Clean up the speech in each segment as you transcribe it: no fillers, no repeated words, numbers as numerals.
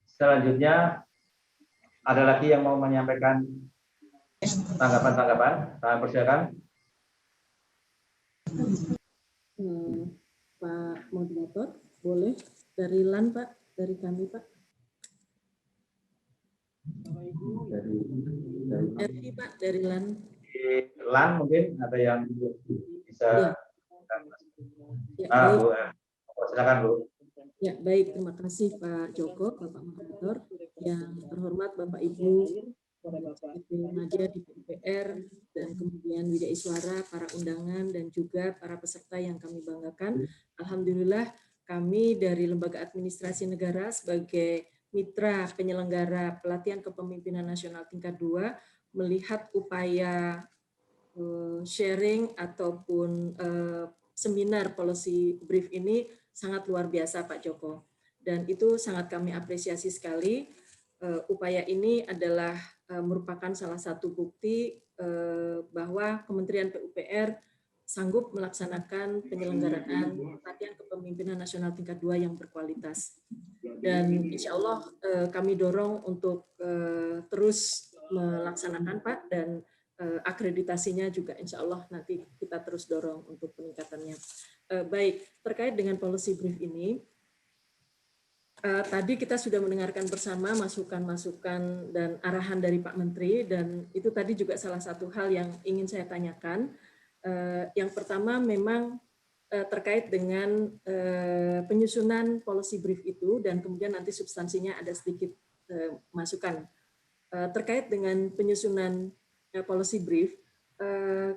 Selanjutnya ada lagi yang mau menyampaikan tanggapan-tanggapan? Saya persilakan. Pak Moderator, boleh dari LAN Pak, dari kami Pak. Dari Pak, dari LAN. Di LAN mungkin ada yang bisa. Ya, baik. Bu, silakan Bu. Ya, baik. Terima kasih Pak Joko, Bapak Moderator. Yang terhormat Bapak Ibu, Nadia di DPR, dan kemudian Widya Iswara, para undangan, dan juga para peserta yang kami banggakan. Alhamdulillah, kami dari Lembaga Administrasi Negara sebagai mitra penyelenggara pelatihan kepemimpinan nasional tingkat 2 melihat upaya sharing ataupun seminar policy brief ini sangat luar biasa Pak Joko. Dan itu sangat kami apresiasi sekali. Upaya ini adalah merupakan salah satu bukti bahwa Kementerian PUPR sanggup melaksanakan penyelenggaraan pelatihan kepemimpinan nasional tingkat 2 yang berkualitas. Dan insya Allah kami dorong untuk terus melaksanakan Pak, dan akreditasinya juga insya Allah nanti kita terus dorong untuk peningkatannya. Baik, terkait dengan policy brief ini, tadi kita sudah mendengarkan bersama masukan-masukan dan arahan dari Pak Menteri, dan itu tadi juga salah satu hal yang ingin saya tanyakan. Yang pertama memang terkait dengan penyusunan policy brief itu, dan kemudian nanti substansinya ada sedikit masukan. Terkait dengan penyusunan policy brief,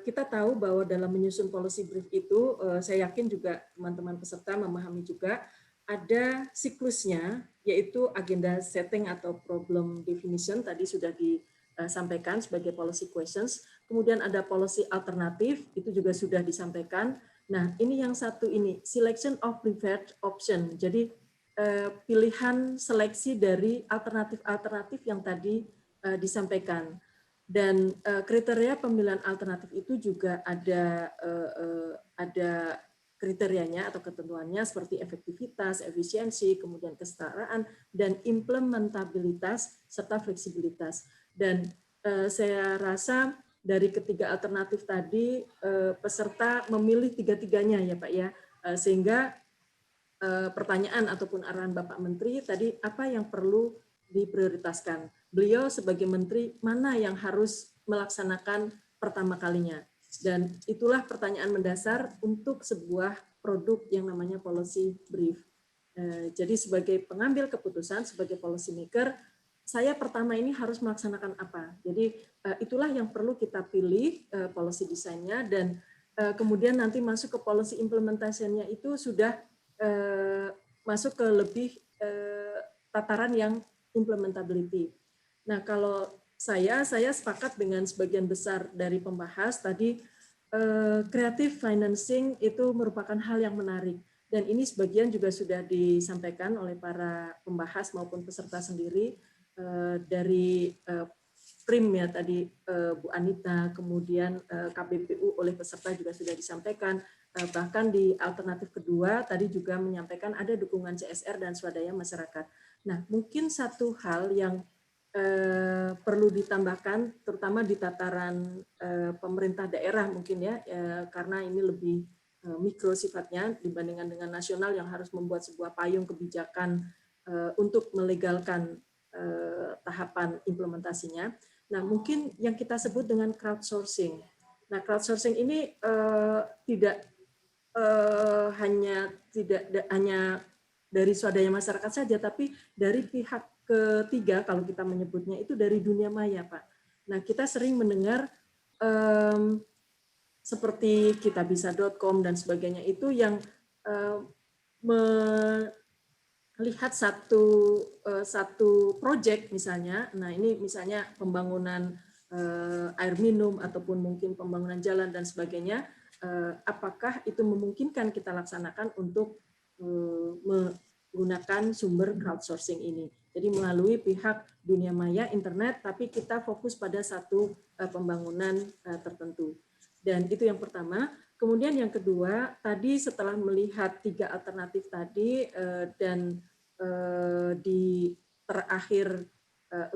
kita tahu bahwa dalam menyusun policy brief itu, saya yakin juga teman-teman peserta memahami juga, ada siklusnya, yaitu agenda setting atau problem definition, tadi sudah disampaikan sebagai policy questions, kemudian ada policy alternatif, itu juga sudah disampaikan. Nah, ini yang satu ini, selection of preferred option, jadi pilihan seleksi dari alternatif-alternatif yang tadi disampaikan. Dan kriteria pemilihan alternatif itu juga ada kriterianya atau ketentuannya seperti efektivitas, efisiensi, kemudian kesetaraan, dan implementabilitas serta fleksibilitas. Dan saya rasa dari ketiga alternatif tadi peserta memilih tiga-tiganya ya Pak ya, sehingga pertanyaan ataupun arahan Bapak Menteri tadi apa yang perlu diprioritaskan. Beliau sebagai Menteri mana yang harus melaksanakan pertama kalinya. Dan itulah pertanyaan mendasar untuk sebuah produk yang namanya policy brief. Jadi sebagai pengambil keputusan, sebagai policy maker, saya pertama ini harus melaksanakan apa. Jadi itulah yang perlu kita pilih policy desainnya, dan kemudian nanti masuk ke policy implementasinya itu sudah masuk ke lebih tataran yang implementability. Nah, kalau saya sepakat dengan sebagian besar dari pembahas tadi, creative financing itu merupakan hal yang menarik, dan ini sebagian juga sudah disampaikan oleh para pembahas maupun peserta sendiri dari PRIM ya tadi Bu Anita, kemudian KPPU oleh peserta juga sudah disampaikan, bahkan di alternatif kedua tadi juga menyampaikan ada dukungan CSR dan swadaya masyarakat. Nah, mungkin satu hal yang perlu ditambahkan, terutama di tataran pemerintah daerah mungkin ya, karena ini lebih mikro sifatnya dibandingkan dengan nasional yang harus membuat sebuah payung kebijakan untuk melegalkan tahapan implementasinya. Nah, mungkin yang kita sebut dengan crowdsourcing. Nah, crowdsourcing ini tidak hanya dari swadaya masyarakat saja, tapi dari pihak ketiga, kalau kita menyebutnya itu dari dunia maya, Pak. Nah, kita sering mendengar seperti kitabisa.com dan sebagainya itu yang melihat satu proyek misalnya, nah ini misalnya pembangunan air minum ataupun mungkin pembangunan jalan dan sebagainya, apakah itu memungkinkan kita laksanakan untuk menggunakan sumber crowdsourcing ini. Jadi melalui pihak dunia maya, internet, tapi kita fokus pada satu pembangunan tertentu. Dan itu yang pertama. Kemudian yang kedua, tadi setelah melihat tiga alternatif tadi dan di akhir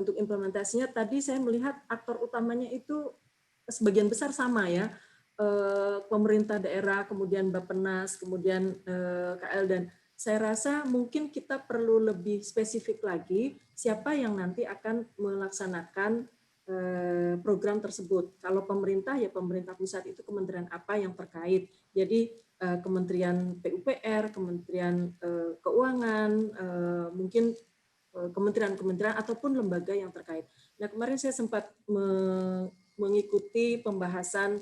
untuk implementasinya tadi saya melihat aktor utamanya itu sebagian besar sama ya, pemerintah daerah, kemudian Bappenas, kemudian KL, dan saya rasa mungkin kita perlu lebih spesifik lagi siapa yang nanti akan melaksanakan program tersebut. Kalau pemerintah ya pemerintah pusat, itu kementerian apa yang terkait. Jadi Kementerian PUPR, Kementerian Keuangan, mungkin kementerian-kementerian ataupun lembaga yang terkait. Nah, kemarin saya sempat mengikuti pembahasan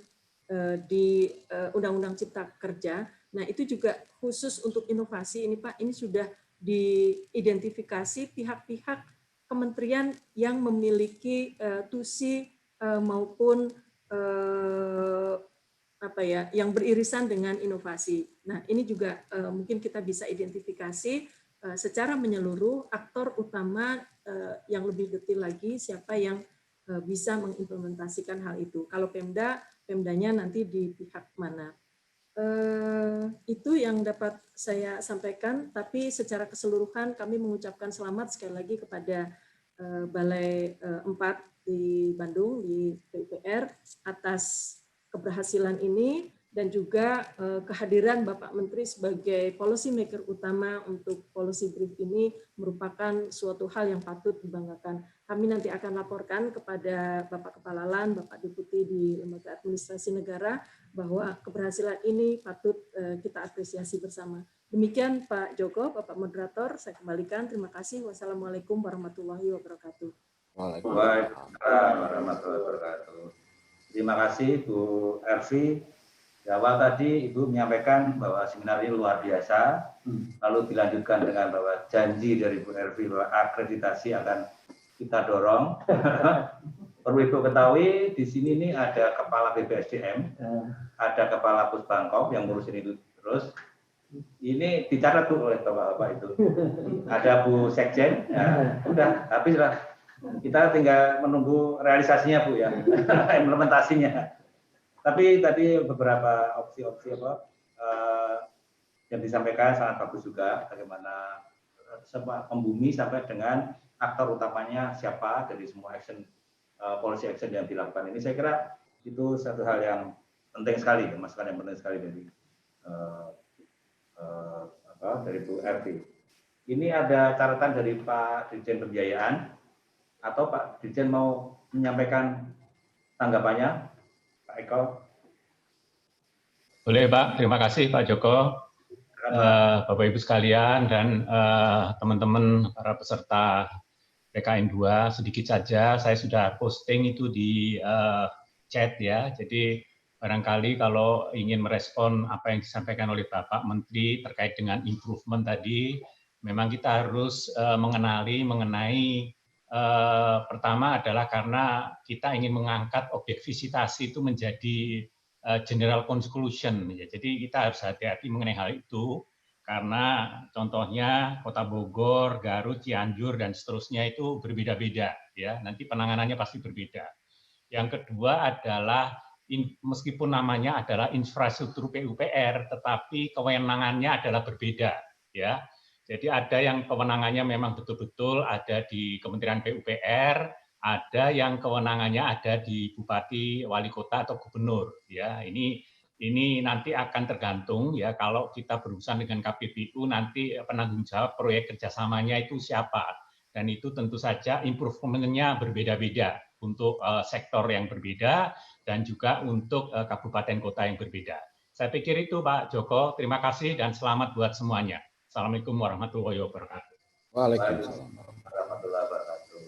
di Undang-Undang Cipta Kerja. Nah, itu juga khusus untuk inovasi ini Pak, ini sudah diidentifikasi pihak-pihak kementerian yang memiliki tusi maupun apa ya, yang beririsan dengan inovasi. Nah, ini juga mungkin kita bisa identifikasi secara menyeluruh aktor utama yang lebih detail lagi siapa yang bisa mengimplementasikan hal itu. Kalau Pemdanya nanti di pihak mana. Itu yang dapat saya sampaikan, tapi secara keseluruhan kami mengucapkan selamat sekali lagi kepada Balai 4 di Bandung, di PUPR, atas keberhasilan ini, dan juga kehadiran Bapak Menteri sebagai policy maker utama untuk policy brief ini merupakan suatu hal yang patut dibanggakan. Kami nanti akan laporkan kepada Bapak Kepala LAN, Bapak Deputi di Lembaga Administrasi Negara, bahwa keberhasilan ini patut kita apresiasi bersama. Demikian Pak Joko, Bapak Moderator, saya kembalikan. Terima kasih. Wassalamualaikum warahmatullahi wabarakatuh. Waalaikumsalam warahmatullahi wabarakatuh. Terima kasih Bu Ervi. Di awal tadi Ibu menyampaikan bahwa seminar ini luar biasa, lalu dilanjutkan dengan bahwa janji dari Bu Ervi bahwa akreditasi akan kita dorong. Perlu Ibu ketahui, di sini nih ada Kepala BPSDM, ada Kepala Pusbangkop yang ngurusin itu terus. Ini dicatat tuh oleh Bapak-Bapak itu. Ada Bu Sekjen, ya, udah habis lah. Kita tinggal menunggu realisasinya Bu ya, implementasinya. Tapi tadi beberapa opsi-opsi yang disampaikan sangat bagus juga, bagaimana membumi sampai dengan aktor utamanya siapa dari semua action, policy action yang dilakukan ini. Saya kira itu satu hal yang penting sekali, masukan yang penting sekali dari Bu Ervi. Ini ada catatan dari Pak Dirjen Pembiayaan, atau Pak Dirjen mau menyampaikan tanggapannya, Pak Eko? Boleh Pak, terima kasih Pak Joko, Bapak Ibu sekalian, dan teman-teman para peserta PKN 2. Sedikit saja, saya sudah posting itu di chat ya, jadi barangkali kalau ingin merespon apa yang disampaikan oleh Bapak Menteri terkait dengan improvement tadi, memang kita harus mengenai pertama adalah karena kita ingin mengangkat objek visitasi itu menjadi general conclusion. Ya, jadi kita harus hati-hati mengenai hal itu karena contohnya Kota Bogor, Garut, Cianjur dan seterusnya itu berbeda-beda ya. Nanti penanganannya pasti berbeda. Yang kedua adalah meskipun namanya adalah infrastruktur PUPR, tetapi kewenangannya adalah berbeda ya. Jadi ada yang kewenangannya memang betul-betul ada di Kementerian PUPR, ada yang kewenangannya ada di bupati, wali kota atau gubernur ya. Ini nanti akan tergantung ya, kalau kita berurusan dengan KPBU nanti penanggung jawab proyek kerjasamanya itu siapa, dan itu tentu saja improvementnya berbeda-beda untuk sektor yang berbeda dan juga untuk kabupaten kota yang berbeda. Saya pikir itu Pak Joko, terima kasih dan selamat buat semuanya. Assalamualaikum warahmatullahi wabarakatuh. Waalaikumsalam warahmatullahi wabarakatuh.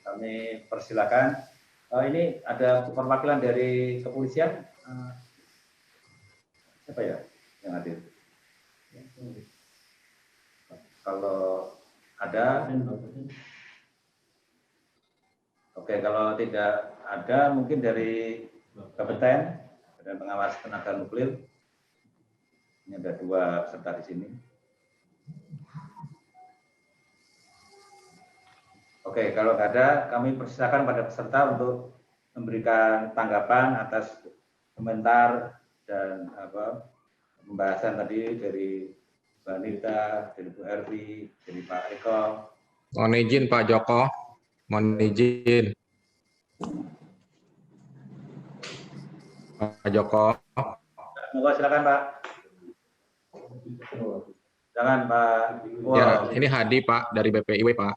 Kami persilakan. Ini ada perwakilan dari kepolisian. Siapa ya yang hadir? Kalau ada, oke. Kalau tidak ada, mungkin dari Bapeten, Badan Pengawas Tenaga Nuklir. Ini ada 2 peserta di sini. Oke, kalau nggak ada, kami persilakan pada peserta untuk memberikan tanggapan atas komentar dan pembahasan tadi dari Mbak Nita, dari Bu Ervi, dari Pak Eko. Mohon izin Pak Joko, mohon izin Pak Joko. Monggo silakan Pak. Silakan Pak. Wow. Ya, ini Hadi Pak dari BPIW Pak.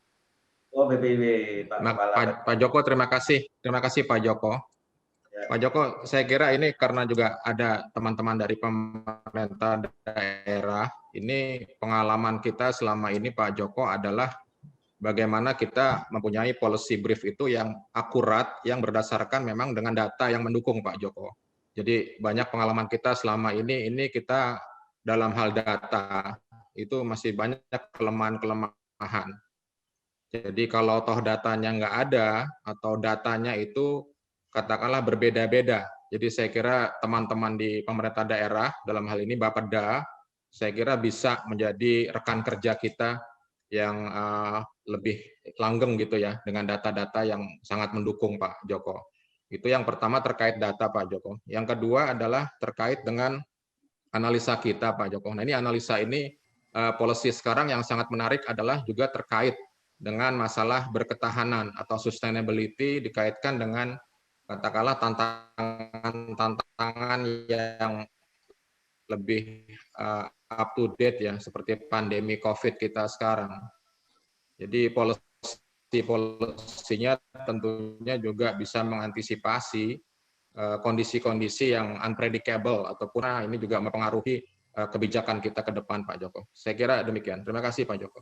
Oh BPIW Pak Kepala. Pak Joko, terima kasih Pak Joko. Ya. Pak Joko, saya kira ini karena juga ada teman-teman dari pemerintah daerah, ini pengalaman kita selama ini Pak Joko adalah bagaimana kita mempunyai policy brief itu yang akurat, yang berdasarkan memang dengan data yang mendukung Pak Joko. Jadi banyak pengalaman kita selama ini kita dalam hal data itu masih banyak kelemahan-kelemahan. Jadi kalau toh datanya nggak ada atau datanya itu katakanlah berbeda-beda. Jadi saya kira teman-teman di pemerintah daerah dalam hal ini Bapeda, saya kira bisa menjadi rekan kerja kita yang lebih langgeng gitu ya dengan data-data yang sangat mendukung Pak Joko. Itu yang pertama terkait data Pak Joko. Yang kedua adalah terkait dengan analisa kita Pak Joko. Nah ini analisa ini policy sekarang yang sangat menarik adalah juga terkait dengan masalah berketahanan atau sustainability dikaitkan dengan katakanlah tantangan yang lebih up to date ya, seperti pandemi COVID kita sekarang. Jadi polisinya tentunya juga bisa mengantisipasi kondisi-kondisi yang unpredictable ataupun ini juga mempengaruhi kebijakan kita ke depan Pak Joko. Saya kira demikian. Terima kasih Pak Joko.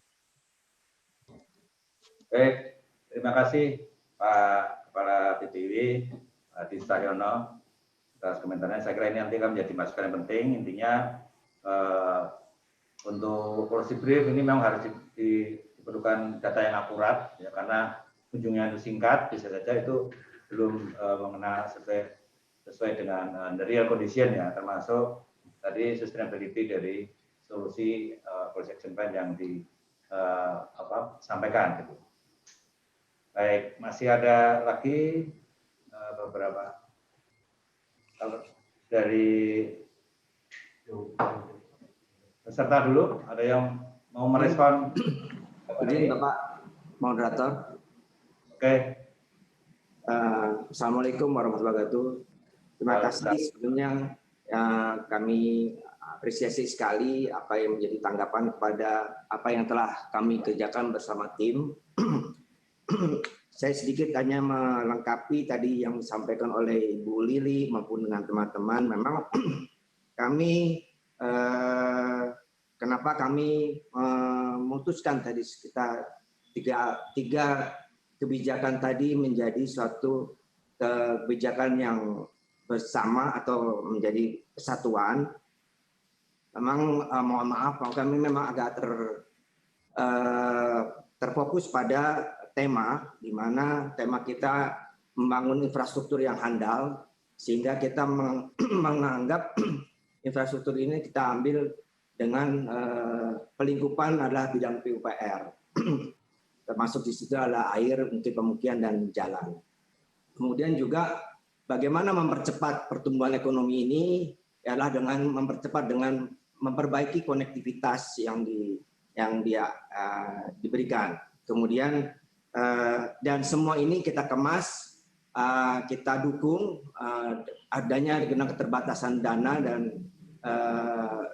Baik, terima kasih Pak Kepala BPIW, Adi Cahyono, atas komentarnya. Saya kira ini nanti akan menjadi masukan yang penting. Intinya untuk policy brief ini memang harus diperlukan data yang akurat, ya, karena kunjungan itu singkat, bisa saja itu belum mengenal sesuai dengan the real condition ya, termasuk tadi sustainability dari solusi policy action plan yang disampaikan. Gitu. Baik, masih ada lagi beberapa dari peserta dulu, ada yang mau merespon? Izin Bapak Moderator. Oke. Assalamualaikum warahmatullahi wabarakatuh. Terima kasih sebelumnya kami apresiasi sekali apa yang menjadi tanggapan kepada apa yang telah kami kerjakan bersama tim. Saya sedikit hanya melengkapi tadi yang disampaikan oleh Ibu Lili maupun dengan teman-teman. Memang kami kenapa kami memutuskan tadi sekitar tiga kebijakan tadi menjadi suatu kebijakan yang bersama atau menjadi kesatuan. Memang mohon maaf, kami memang agak terfokus pada tema, di mana tema kita membangun infrastruktur yang handal, sehingga kita menganggap infrastruktur ini kita ambil dengan pelingkupan adalah bidang PUPR. Termasuk di situ adalah air, mungkin pemukiman dan jalan. Kemudian juga bagaimana mempercepat pertumbuhan ekonomi ini adalah dengan memperbaiki konektivitas yang diberikan. Kemudian dan semua ini kita kemas, kita dukung adanya dengan keterbatasan dana dan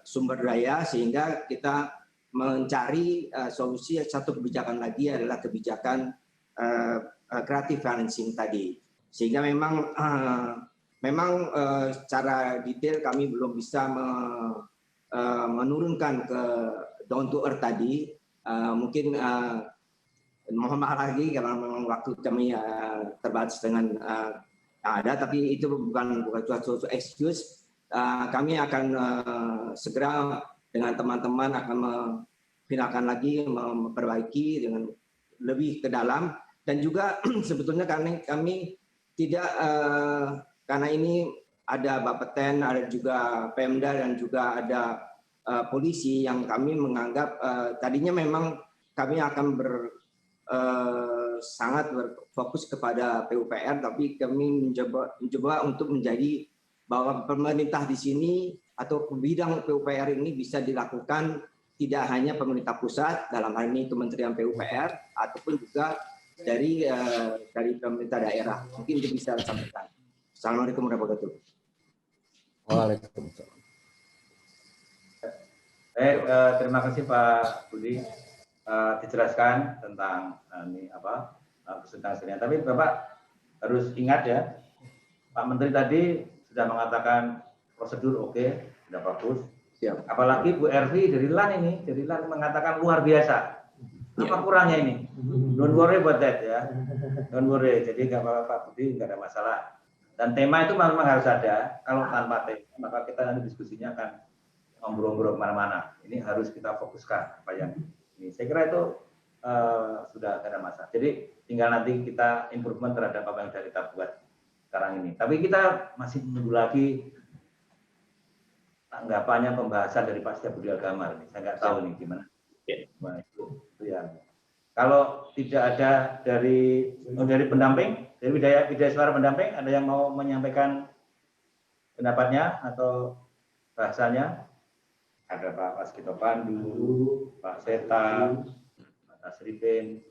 sumber daya, sehingga kita mencari solusi. Satu kebijakan lagi adalah kebijakan creative financing tadi, sehingga memang secara detail kami belum bisa menurunkan ke down to earth tadi. Mungkin mohon maaf lagi karena memang waktu kami terbatas dengan ada, tapi itu bukan suatu excuse. Kami akan segera dengan teman-teman akan memfinalkan lagi, memperbaiki dengan lebih ke dalam. Dan juga sebetulnya kami tidak, karena ini ada Bapeten, ada juga Pemda, dan juga ada polisi yang kami menganggap tadinya memang kami akan sangat berfokus kepada PUPR, tapi kami mencoba untuk menjadi bahwa pemerintah di sini atau bidang PUPR ini bisa dilakukan tidak hanya pemerintah pusat, dalam hal ini Kementerian PUPR, ataupun juga dari pemerintah daerah. Mungkin itu bisa disampaikan. Assalamualaikum warahmatullahi wabarakatuh. Waalaikumsalam. Terima kasih Pak Budi, dijelaskan tentang ini apa presentasinya. Tapi Bapak harus ingat ya, Pak Menteri tadi sudah mengatakan prosedur oke, sudah bagus. Siap. Apalagi Bu Ervi dari LAN mengatakan luar biasa. Apa kurangnya ini? Don't worry about that ya. Don't worry. Jadi nggak apa-apa Pak Budi, nggak ada masalah. Dan tema itu memang harus ada. Kalau tanpa tema, maka kita nanti diskusinya akan ngobrol-ngobrol kemana-mana. Ini harus kita fokuskan apa yang ini. Saya kira itu sudah ada masalah. Jadi tinggal nanti kita improvement terhadap apa yang sudah kita buat sekarang ini. Tapi kita masih menunggu lagi tanggapannya pembahasan dari Pak Setiabudi Algamar ini. Saya nggak tahu nih gimana. Nah, itu ya. Kalau tidak ada dari pendamping, dari Widya Suara pendamping, ada yang mau menyampaikan pendapatnya atau bahasanya? Ada Pak Waskito Pandu, Pak Seta, Pak Tasripin.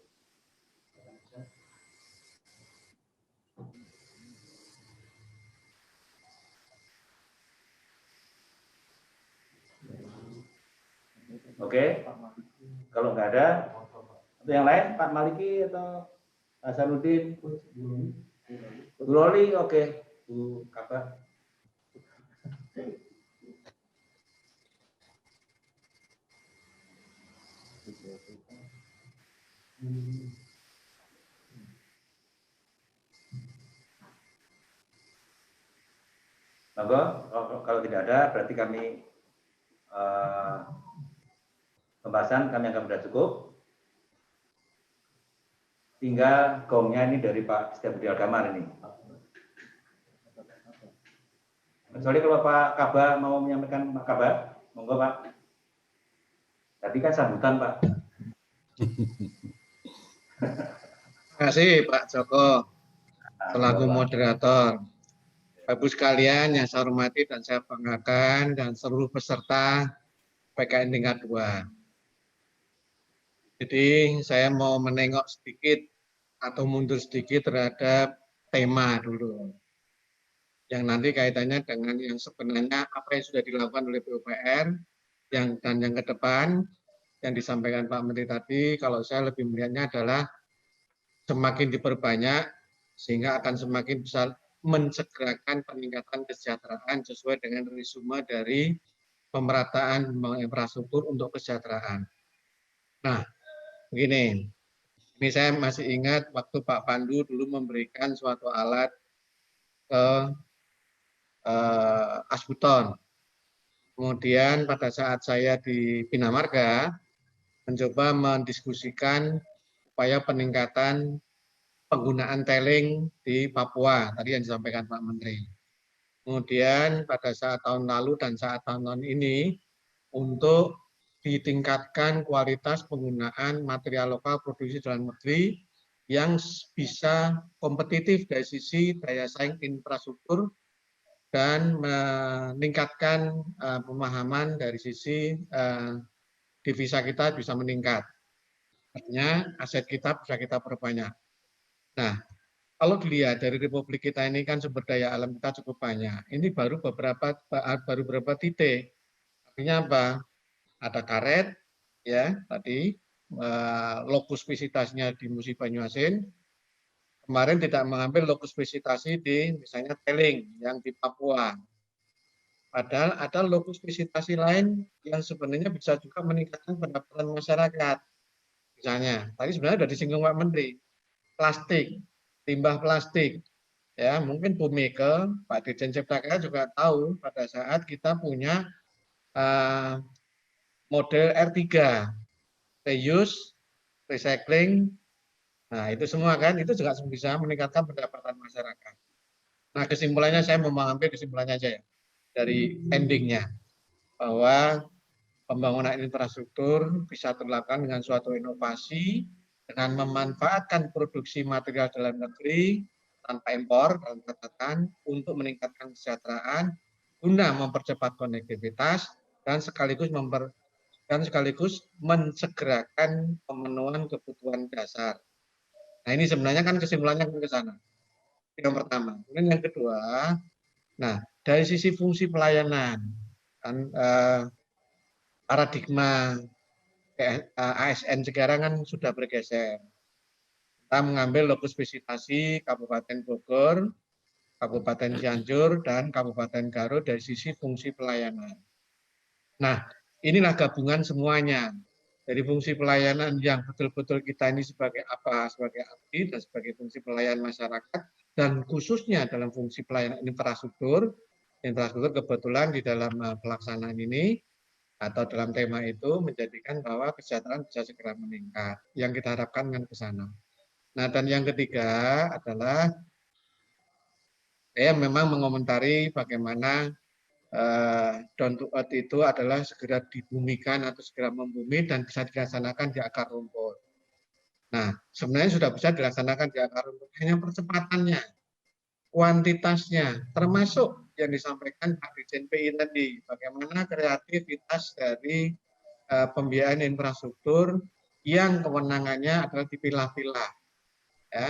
Oke, kalau nggak ada, atau yang lain, Pak Maliki atau Pak Sarudin, Bu Loli, oke, Bu Kabar. Monggo, kalau tidak ada, berarti kami pembahasan kami anggap sudah cukup. Tinggal gongnya ini dari Pak Setiabudi Algamar ini. Kecuali kalau Pak Kaba mau menyampaikan, Pak Kaba, monggo Pak. Tadi kan sambutan Pak. Terima kasih Pak Joko selaku moderator. Bapak Ibu sekalian yang saya hormati dan saya banggakan dan seluruh peserta PKN tingkat 2. Jadi saya mau menengok sedikit atau mundur sedikit terhadap tema dulu. Yang nanti kaitannya dengan yang sebenarnya apa yang sudah dilakukan oleh PUPR dan yang ke depan yang disampaikan Pak Menteri tadi, kalau saya lebih melihatnya adalah semakin diperbanyak sehingga akan semakin bisa mensegerakan peningkatan kesejahteraan sesuai dengan resume dari pemerataan infrastruktur untuk kesejahteraan. Nah, begini, ini saya masih ingat waktu Pak Pandu dulu memberikan suatu alat ke Asbuton. Kemudian pada saat saya di Bina Marga mencoba mendiskusikan upaya peningkatan penggunaan tailing di Papua, tadi yang disampaikan Pak Menteri. Kemudian pada saat tahun lalu dan saat tahun ini, untuk ditingkatkan kualitas penggunaan material lokal produksi dalam negeri yang bisa kompetitif dari sisi daya saing infrastruktur dan meningkatkan pemahaman dari sisi devisa kita bisa meningkat. Artinya aset kita bisa kita perbanyak. Nah, kalau dilihat dari Republik kita ini kan sumber daya alam kita cukup banyak. Ini baru beberapa titik. Artinya apa? Ada karet, ya tadi lokus spesitasnya di Musi Banyuasin. Kemarin tidak mengambil lokus spesitasi di misalnya tailing yang di Papua. Padahal ada lokus spesitasi lain yang sebenarnya bisa juga meningkatkan pendapatan masyarakat. Misalnya, tadi sebenarnya sudah disinggung Pak Menteri, plastik, limbah plastik. Ya, mungkin Bu Meke, Pak Dirjen Cipta Kerja juga tahu pada saat kita punya model R3, reuse, recycling. Nah, itu semua kan itu juga bisa meningkatkan pendapatan masyarakat. Nah, kesimpulannya saya mau mengambil kesimpulannya aja ya dari endingnya bahwa pembangunan infrastruktur bisa dilakukan dengan suatu inovasi dengan memanfaatkan produksi material dalam negeri tanpa impor dalam catatan untuk meningkatkan kesejahteraan guna mempercepat konektivitas dan sekaligus dan sekaligus mensegerakan pemenuhan kebutuhan dasar. Nah ini sebenarnya kan kesimpulannya ke sana. Yang pertama. Kemudian yang kedua, nah dari sisi fungsi pelayanan, kan, paradigma ASN sekarang kan sudah bergeser. Kita mengambil lokus visitasi Kabupaten Bogor, Kabupaten Cianjur, dan Kabupaten Garut dari sisi fungsi pelayanan. Nah, inilah gabungan semuanya. Dari fungsi pelayanan yang betul-betul kita ini sebagai apa? Sebagai abdi dan sebagai fungsi pelayan masyarakat, dan khususnya dalam fungsi pelayanan infrastruktur. Infrastruktur kebetulan di dalam pelaksanaan ini atau dalam tema itu menjadikan bahwa kesejahteraan bisa segera meningkat. Yang kita harapkan kan ke sana. Nah, dan yang ketiga adalah saya memang mengomentari bagaimana down to earth itu adalah segera dibumikan atau segera membumi dan bisa dilaksanakan di akar rumput. Nah, sebenarnya sudah bisa dilaksanakan di akar rumput, hanya percepatannya, kuantitasnya, termasuk yang disampaikan Pak Dirjen PI tadi, bagaimana kreativitas dari pembiayaan infrastruktur yang kewenangannya adalah dipilah-pilah, ya,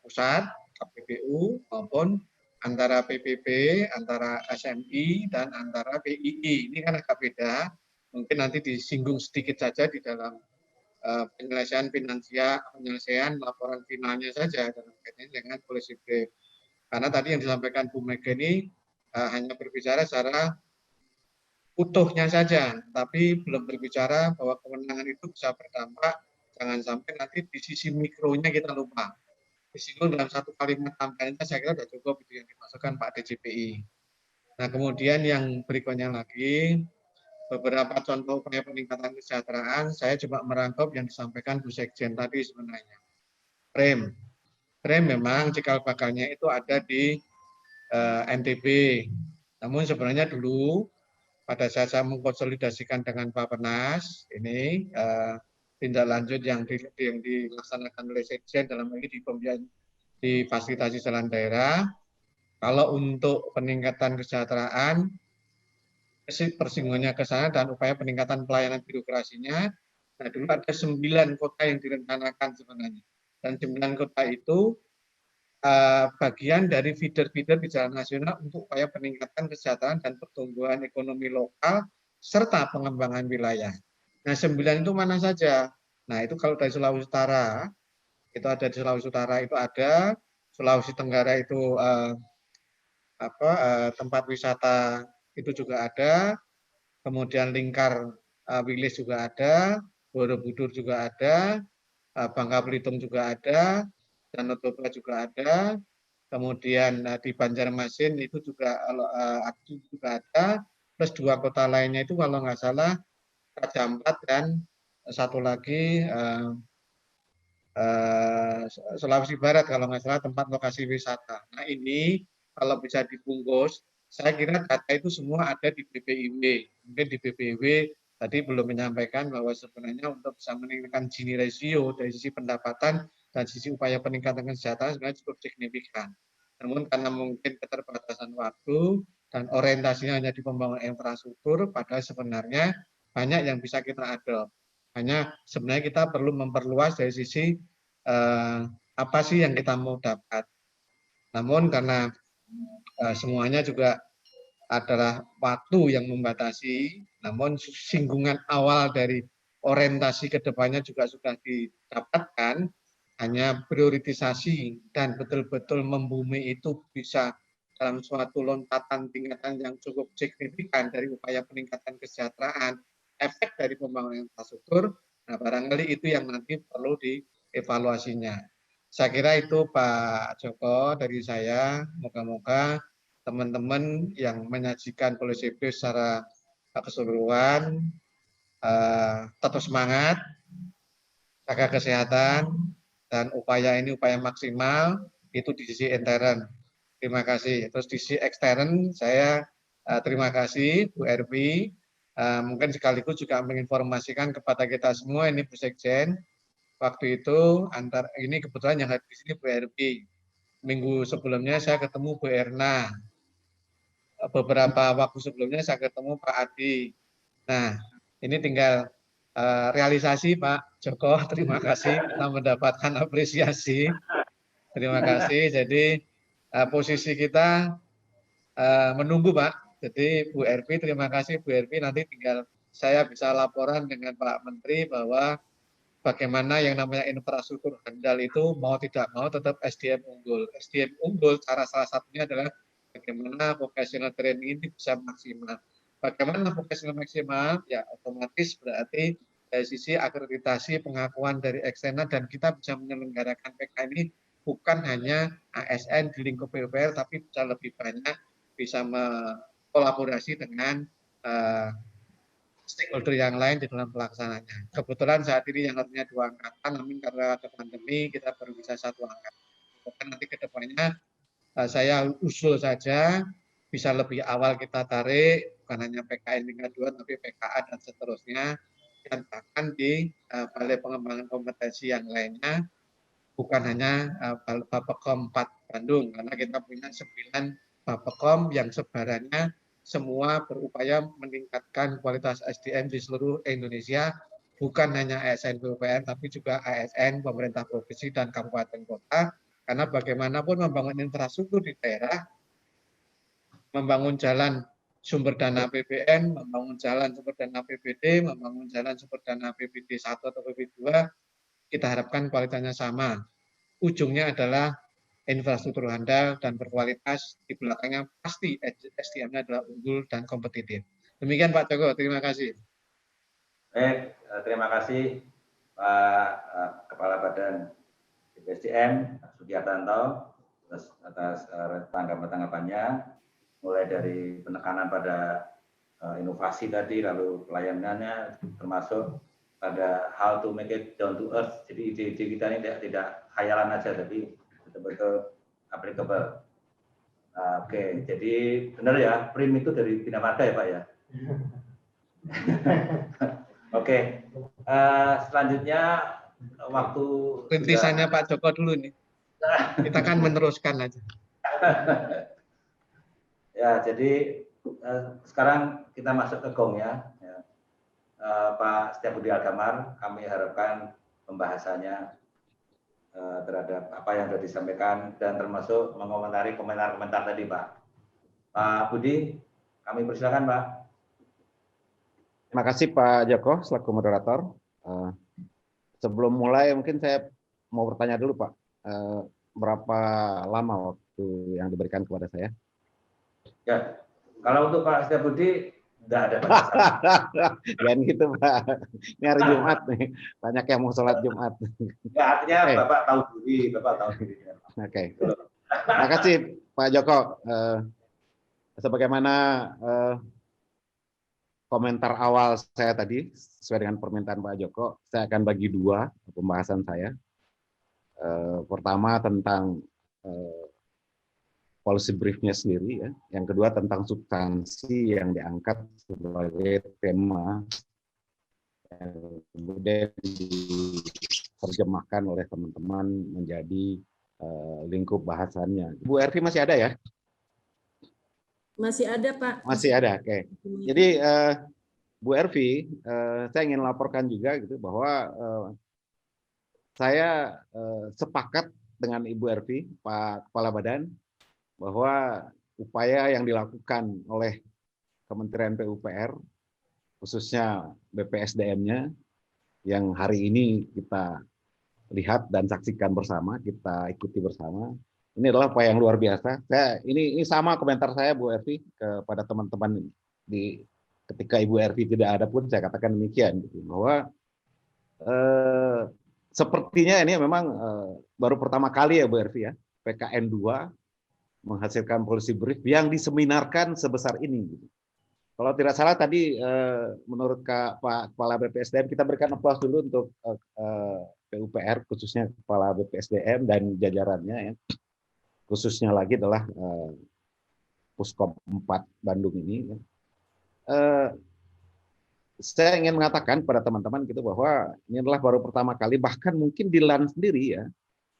pusat, KPBU maupun antara PPP, antara SMI, dan antara PII. Ini kan agak beda, mungkin nanti disinggung sedikit saja di dalam penyelesaian finansial, penyelesaian laporan finalnya saja dalam kaitannya dengan policy brief. Karena tadi yang disampaikan Bu Mega ini hanya berbicara secara utuhnya saja, tapi belum berbicara bahwa kewenangan itu bisa berdampak, jangan sampai nanti di sisi mikronya kita lupa. Disinggung dalam satu kalimat tambahannya saya kira sudah cukup itu yang dimasukkan Pak DJPI. Nah kemudian yang berikutnya lagi, beberapa contoh upaya peningkatan kesejahteraan, saya coba merangkum yang disampaikan Bu Sekjen tadi sebenarnya. Frame memang cikal bakalnya itu ada di NTB, namun sebenarnya dulu pada saat saya mengkonsolidasikan dengan Bappenas, ini tindak lanjut yang dilaksanakan oleh Sekjen dalam ini di pembiayaan di fasilitasi jalan daerah. Kalau untuk peningkatan kesejahteraan, persinggungannya ke sana dan upaya peningkatan pelayanan birokrasinya. Nah, dulu ada 9 kota yang direncanakan sebenarnya. Dan 9 kota itu bagian dari feeder-feeder di jalan nasional untuk upaya peningkatan kesejahteraan dan pertumbuhan ekonomi lokal serta pengembangan wilayah. Nah, 9 itu mana saja? Nah, itu kalau dari Sulawesi Utara, itu ada di Sulawesi Utara itu ada, Sulawesi Tenggara itu tempat wisata itu juga ada, kemudian Lingkar Wilis juga ada, Borobudur juga ada, Bangka Belitung juga ada, Danau Toba juga ada, kemudian di Banjarmasin itu juga ada, plus 2 kota lainnya itu kalau nggak salah Raja Ampat dan satu lagi Sulawesi Barat kalau nggak salah tempat lokasi wisata. Nah ini kalau bisa dibungkus, saya kira data itu semua ada di BPIW. Mungkin di BPIW tadi belum menyampaikan bahwa sebenarnya untuk bisa meningkatkan Gini ratio dari sisi pendapatan dan sisi upaya peningkatan kesejahteraan sebenarnya cukup signifikan. Namun karena mungkin keterbatasan waktu dan orientasinya hanya di pembangunan infrastruktur, padahal sebenarnya banyak yang bisa kita adopt. Hanya sebenarnya kita perlu memperluas dari sisi apa sih yang kita mau dapat. Namun karena semuanya juga adalah waktu yang membatasi, namun singgungan awal dari orientasi ke depannya juga sudah didapatkan, hanya prioritisasi dan betul-betul membumi itu bisa dalam suatu lompatan tingkatan yang cukup signifikan dari upaya peningkatan kesejahteraan, efek dari pembangunan infrastruktur, nah barangkali itu yang nanti perlu dievaluasinya. Saya kira itu Pak Joko dari saya, moga-moga teman-teman yang menyajikan policy brief secara keseluruhan tetap semangat, jaga kesehatan, dan upaya ini upaya maksimal itu di sisi intern. Terima kasih. Terus di sisi ekstern saya terima kasih Bu Erwi. Mungkin sekaligus juga menginformasikan kepada kita semua ini Bu Sekjen. Waktu itu ini kebetulan yang hadir di sini Bu Erwi. Minggu sebelumnya saya ketemu Bu Erna. Beberapa waktu sebelumnya saya ketemu Pak Adi. Nah, ini tinggal realisasi Pak Joko, terima kasih kita mendapatkan apresiasi. Terima kasih. Jadi posisi kita menunggu Pak. Jadi Bu Ervi, terima kasih Bu Ervi. Nanti tinggal saya bisa laporan dengan Pak Menteri bahwa bagaimana yang namanya infrastruktur handal itu mau tidak mau tetap SDM unggul. SDM unggul cara salah satunya adalah bagaimana vocational training ini bisa maksimal. Bagaimana vocational maksimal? Ya otomatis berarti dari sisi akreditasi pengakuan dari eksternal dan kita bisa menyelenggarakan PK ini bukan hanya ASN di lingkup PUPR tapi bisa lebih banyak bisa kolaborasi dengan stakeholder yang lain di dalam pelaksanaannya. Kebetulan saat ini yang harusnya 2 angkatan, namun karena ada pandemi kita baru bisa 1 angkatan. Nanti ke depannya saya usul saja bisa lebih awal kita tarik, bukan hanya PKN tingkat 2, tapi PKA dan seterusnya, dan bahkan di Balai Pengembangan Kompetensi yang lainnya, bukan hanya Bappekom 4 Bandung, karena kita punya 9 Bappekom yang sebarannya semua berupaya meningkatkan kualitas SDM di seluruh Indonesia, bukan hanya ASN PUPR, tapi juga ASN, pemerintah provinsi dan kabupaten kota, karena bagaimanapun membangun infrastruktur di daerah, membangun jalan sumber dana APBN, membangun jalan sumber dana APBD, membangun jalan sumber dana APBD 1 atau APBD 2, kita harapkan kualitasnya sama. Ujungnya adalah infrastruktur handal dan berkualitas, di belakangnya pasti SDM-nya adalah unggul dan kompetitif. Demikian Pak Joko, terima kasih. Baik, terima kasih Pak Kepala Badan BPSDM, Sugiartanto, atas tanggapan-tanggapannya, mulai dari penekanan pada inovasi tadi, lalu pelayanannya, termasuk pada how to make it down to earth. Jadi ide-ide kita ini tidak khayalan aja, tapi betul-betul applicable. Oke, jadi benar ya, PRIM itu dari Bina Marga ya Pak ya? Oke, selanjutnya waktu rintisannya Pak Joko dulu nih. Kita kan meneruskan aja. Ya, jadi sekarang kita masuk ke GONG ya. Pak Setiabudi Algamar, kami harapkan pembahasannya terhadap apa yang sudah disampaikan dan termasuk mengomentari komentar-komentar tadi Pak. Pak Budi, kami persilakan Pak. Terima kasih Pak Joko selaku moderator. Sebelum mulai mungkin saya mau bertanya dulu Pak, berapa lama waktu yang diberikan kepada saya? Ya, kalau untuk Pak Setiabudi tidak ada batasan. Jangan gitu Pak. Ini hari Jumat nih, banyak yang mau sholat Jumat. Ya, artinya Bapak tahu diri, Bapak tahu diri. Oke. Terima kasih Pak Joko. Sebagaimana komentar awal saya tadi, sesuai dengan permintaan Pak Joko, saya akan bagi 2 pembahasan saya. Pertama tentang policy briefnya sendiri, ya. Yang kedua tentang substansi yang diangkat sebagai tema yang kemudian diterjemahkan oleh teman-teman menjadi lingkup bahasannya. Bu Ervi masih ada ya? Masih ada Pak. Masih ada, oke. Jadi Bu Ervi, saya ingin laporkan juga gitu bahwa saya sepakat dengan Ibu Ervi, Pak Kepala Badan, bahwa upaya yang dilakukan oleh Kementerian PUPR, khususnya BPSDM-nya, yang hari ini kita lihat dan saksikan bersama, kita ikuti bersama, ini adalah upaya yang luar biasa. Ini sama komentar saya Bu Ervi kepada teman-teman ketika Ibu Ervi tidak ada pun saya katakan demikian, gitu, bahwa sepertinya ini memang baru pertama kali ya Bu Ervi ya, PKN 2 menghasilkan policy brief yang diseminarkan sebesar ini. Gitu. Kalau tidak salah tadi menurut Pak Kepala BPSDM, kita berikan aplaus dulu untuk PUPR, khususnya Kepala BPSDM dan jajarannya, ya. Khususnya lagi adalah Puskop 4 Bandung ini. Ya. Saya ingin mengatakan pada teman-teman gitu bahwa ini adalah baru pertama kali, bahkan mungkin di LAN sendiri ya,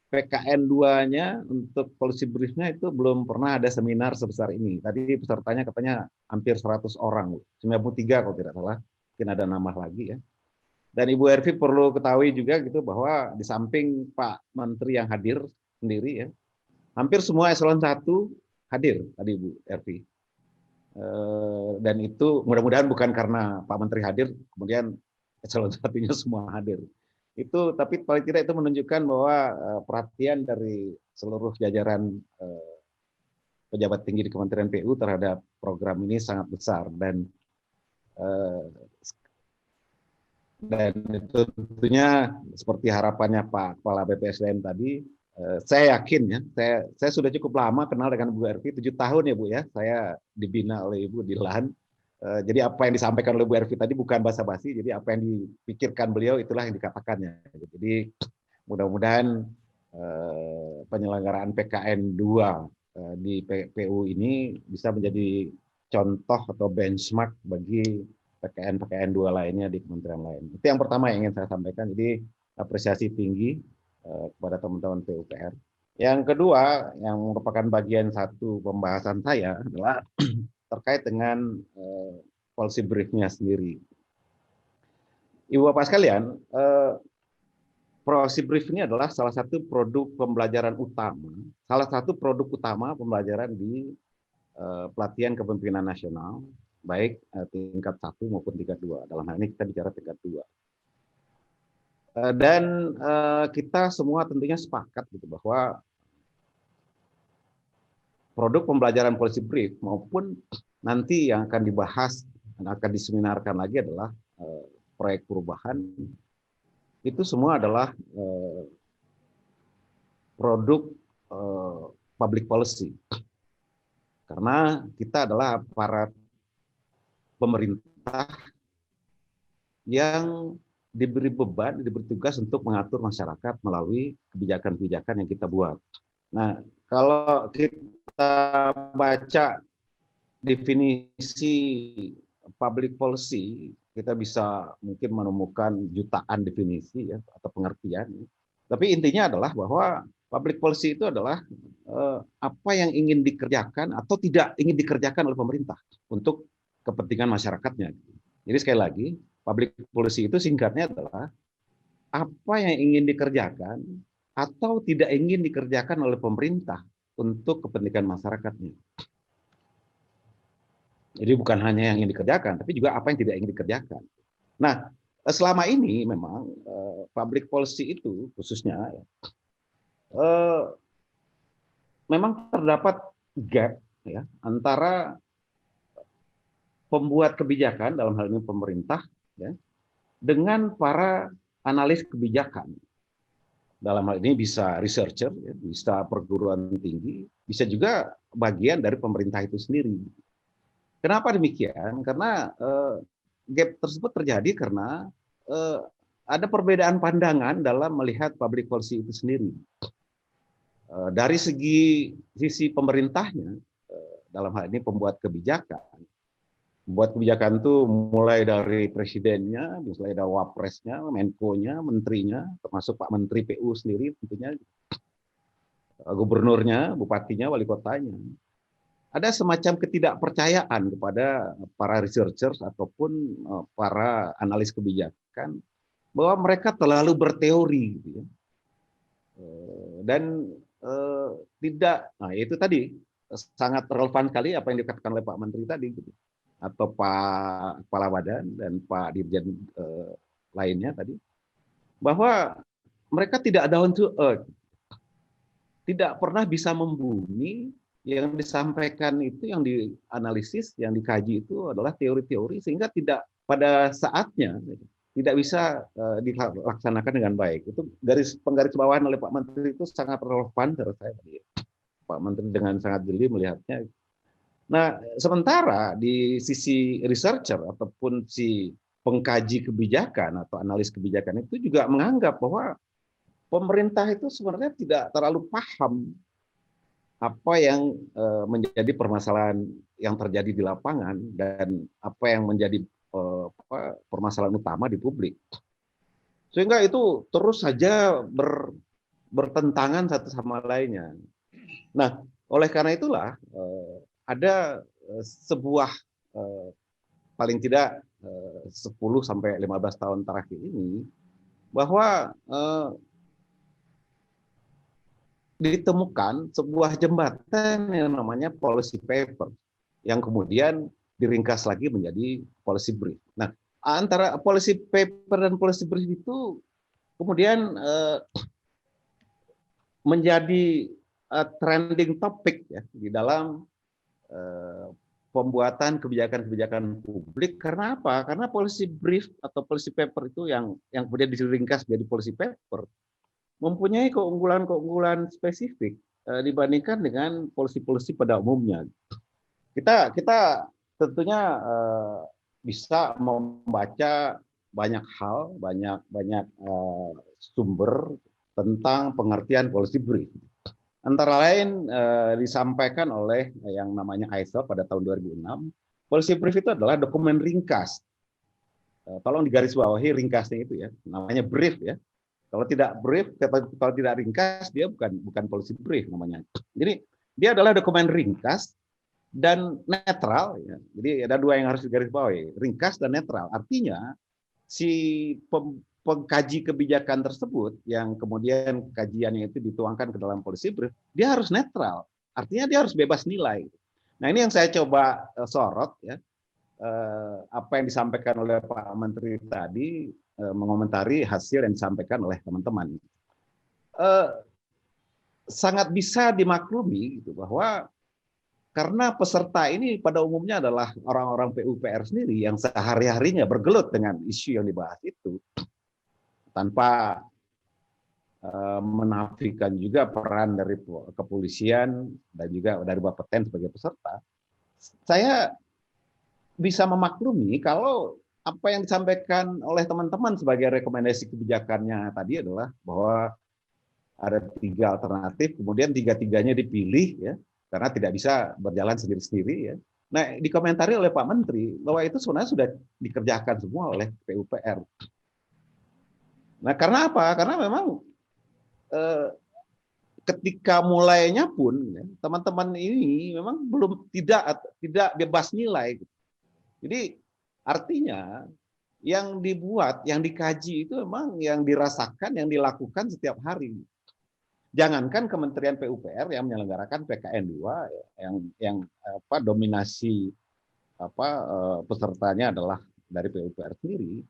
PKN 2-nya untuk policy brief-nya itu belum pernah ada seminar sebesar ini. Tadi pesertanya katanya hampir 100 orang, 93 kalau tidak salah. mungkin ada nambah lagi ya. Dan Ibu Ervi perlu ketahui juga gitu bahwa di samping Pak Menteri yang hadir sendiri ya, hampir semua eselon 1 hadir tadi Ibu Ervi. Dan itu mudah-mudahan bukan karena Pak Menteri hadir kemudian eselon 1-nya semua hadir. Itu tapi paling tidak itu menunjukkan bahwa perhatian dari seluruh jajaran pejabat tinggi di Kementerian PU terhadap program ini sangat besar dan itu tentunya seperti harapannya Pak Kepala BPSDM tadi, saya yakin ya, saya sudah cukup lama kenal dengan Bu Ervi, 7 tahun ya Bu ya, saya dibina oleh Ibu di LAN. Jadi apa yang disampaikan oleh Bu Ervi tadi bukan basa-basi, jadi apa yang dipikirkan beliau itulah yang dikatakannya. Jadi mudah-mudahan penyelenggaraan PKN 2 di PU ini bisa menjadi contoh atau benchmark bagi PKN 2 lainnya di kementerian lain. Itu yang pertama yang ingin saya sampaikan. Jadi apresiasi tinggi kepada teman-teman PUPR. Yang kedua, yang merupakan bagian satu pembahasan saya adalah terkait dengan policy brief-nya sendiri. Ibu Bapak sekalian, policy brief ini adalah salah satu produk pembelajaran utama, salah satu produk utama pembelajaran di pelatihan kepemimpinan nasional, baik tingkat 1 maupun tingkat 2. Dalam hal ini kita bicara tingkat 2. Dan kita semua tentunya sepakat gitu bahwa produk pembelajaran policy brief maupun nanti yang akan dibahas dan akan diseminarkan lagi adalah proyek perubahan, itu semua adalah produk public policy. Karena kita adalah aparat pemerintah yang diberi beban, diberi tugas untuk mengatur masyarakat melalui kebijakan-kebijakan yang kita buat. Nah, kalau kita baca definisi public policy, kita bisa mungkin menemukan jutaan definisi ya, atau pengertian. Tapi intinya adalah bahwa public policy itu adalah apa yang ingin dikerjakan atau tidak ingin dikerjakan oleh pemerintah untuk kepentingan masyarakatnya. Jadi sekali lagi, public policy itu singkatnya adalah apa yang ingin dikerjakan atau tidak ingin dikerjakan oleh pemerintah untuk kepentingan masyarakatnya. Jadi bukan hanya yang ingin dikerjakan, tapi juga apa yang tidak ingin dikerjakan. Nah, selama ini memang public policy itu khususnya memang terdapat gap ya antara pembuat kebijakan dalam hal ini pemerintah ya, dengan para analis kebijakan. Dalam hal ini bisa researcher, ya, bisa perguruan tinggi, bisa juga bagian dari pemerintah itu sendiri. Kenapa demikian? Karena gap tersebut terjadi karena ada perbedaan pandangan dalam melihat public policy itu sendiri. Dari sisi pemerintahnya, dalam hal ini pembuat kebijakan itu mulai dari presidennya, mulai dari wapresnya, menko-nya, menterinya, termasuk Pak Menteri PU sendiri tentunya, gubernurnya, bupatinya, wali kotanya. Ada semacam ketidakpercayaan kepada para researchers ataupun para analis kebijakan bahwa mereka terlalu berteori, gitu ya. Dan tidak, nah itu tadi sangat relevan sekali apa yang dikatakan oleh Pak Menteri tadi, gitu, atau Pak Kepala Badan dan Pak Dirjen lainnya tadi, bahwa mereka tidak down to earth, tidak pernah bisa membumi. Yang disampaikan itu, yang dianalisis, yang dikaji itu adalah teori-teori, sehingga tidak pada saatnya tidak bisa dilaksanakan dengan baik. Itu penggarisbawahan oleh Pak Menteri itu sangat relevan menurut saya. Pak Menteri dengan sangat jeli melihatnya. Nah, sementara di sisi researcher ataupun si pengkaji kebijakan atau analis kebijakan itu juga menganggap bahwa pemerintah itu sebenarnya tidak terlalu paham apa yang menjadi permasalahan yang terjadi di lapangan dan apa yang menjadi permasalahan utama di publik. Sehingga itu terus saja bertentangan satu sama lainnya. Nah, oleh karena itulah ada sebuah paling tidak 10 sampai 15 tahun terakhir ini, bahwa ditemukan sebuah jembatan yang namanya policy paper yang kemudian diringkas lagi menjadi policy brief. Nah, antara policy paper dan policy brief itu kemudian menjadi trending topic ya di dalam pembuatan kebijakan-kebijakan publik. Karena apa? Karena policy brief atau policy paper itu yang kemudian diringkas menjadi policy paper mempunyai keunggulan-keunggulan spesifik dibandingkan dengan polisi-polisi pada umumnya. Kita tentunya bisa membaca banyak hal, banyak sumber tentang pengertian policy brief. Antara lain disampaikan oleh yang namanya ISO pada tahun 2006, policy brief itu adalah dokumen ringkas. Tolong digarisbawahi ringkasnya itu ya, namanya brief ya. Kalau tidak brief, kalau tidak ringkas, dia bukan policy brief namanya. Jadi dia adalah dokumen ringkas dan netral. Ya. Jadi ada dua yang harus digarisbawahi, ringkas dan netral. Artinya si pengkaji kebijakan tersebut yang kemudian kajiannya itu dituangkan ke dalam policy brief, dia harus netral. Artinya dia harus bebas nilai. Nah ini yang saya coba sorot ya, apa yang disampaikan oleh Pak Menteri tadi, mengomentari hasil yang disampaikan oleh teman-teman. Sangat bisa dimaklumi gitu, bahwa karena peserta ini pada umumnya adalah orang-orang PUPR sendiri yang sehari-harinya bergelut dengan isu yang dibahas itu, tanpa menafikan juga peran dari kepolisian dan juga dari Bapeten sebagai peserta. Saya bisa memaklumi kalau apa yang disampaikan oleh teman-teman sebagai rekomendasi kebijakannya tadi adalah bahwa ada 3 alternatif, kemudian 3-tiganya dipilih ya, karena tidak bisa berjalan sendiri-sendiri ya. Nah, dikomentari oleh Pak Menteri bahwa itu sebenarnya sudah dikerjakan semua oleh PUPR. Nah, karena apa? Karena memang ketika mulainya pun teman-teman ini memang belum tidak bebas nilai. Jadi artinya yang dibuat, yang dikaji itu memang yang dirasakan, yang dilakukan setiap hari. Jangankan Kementerian PUPR yang menyelenggarakan PKN 2 yang dominasi pesertanya adalah dari PUPR sendiri.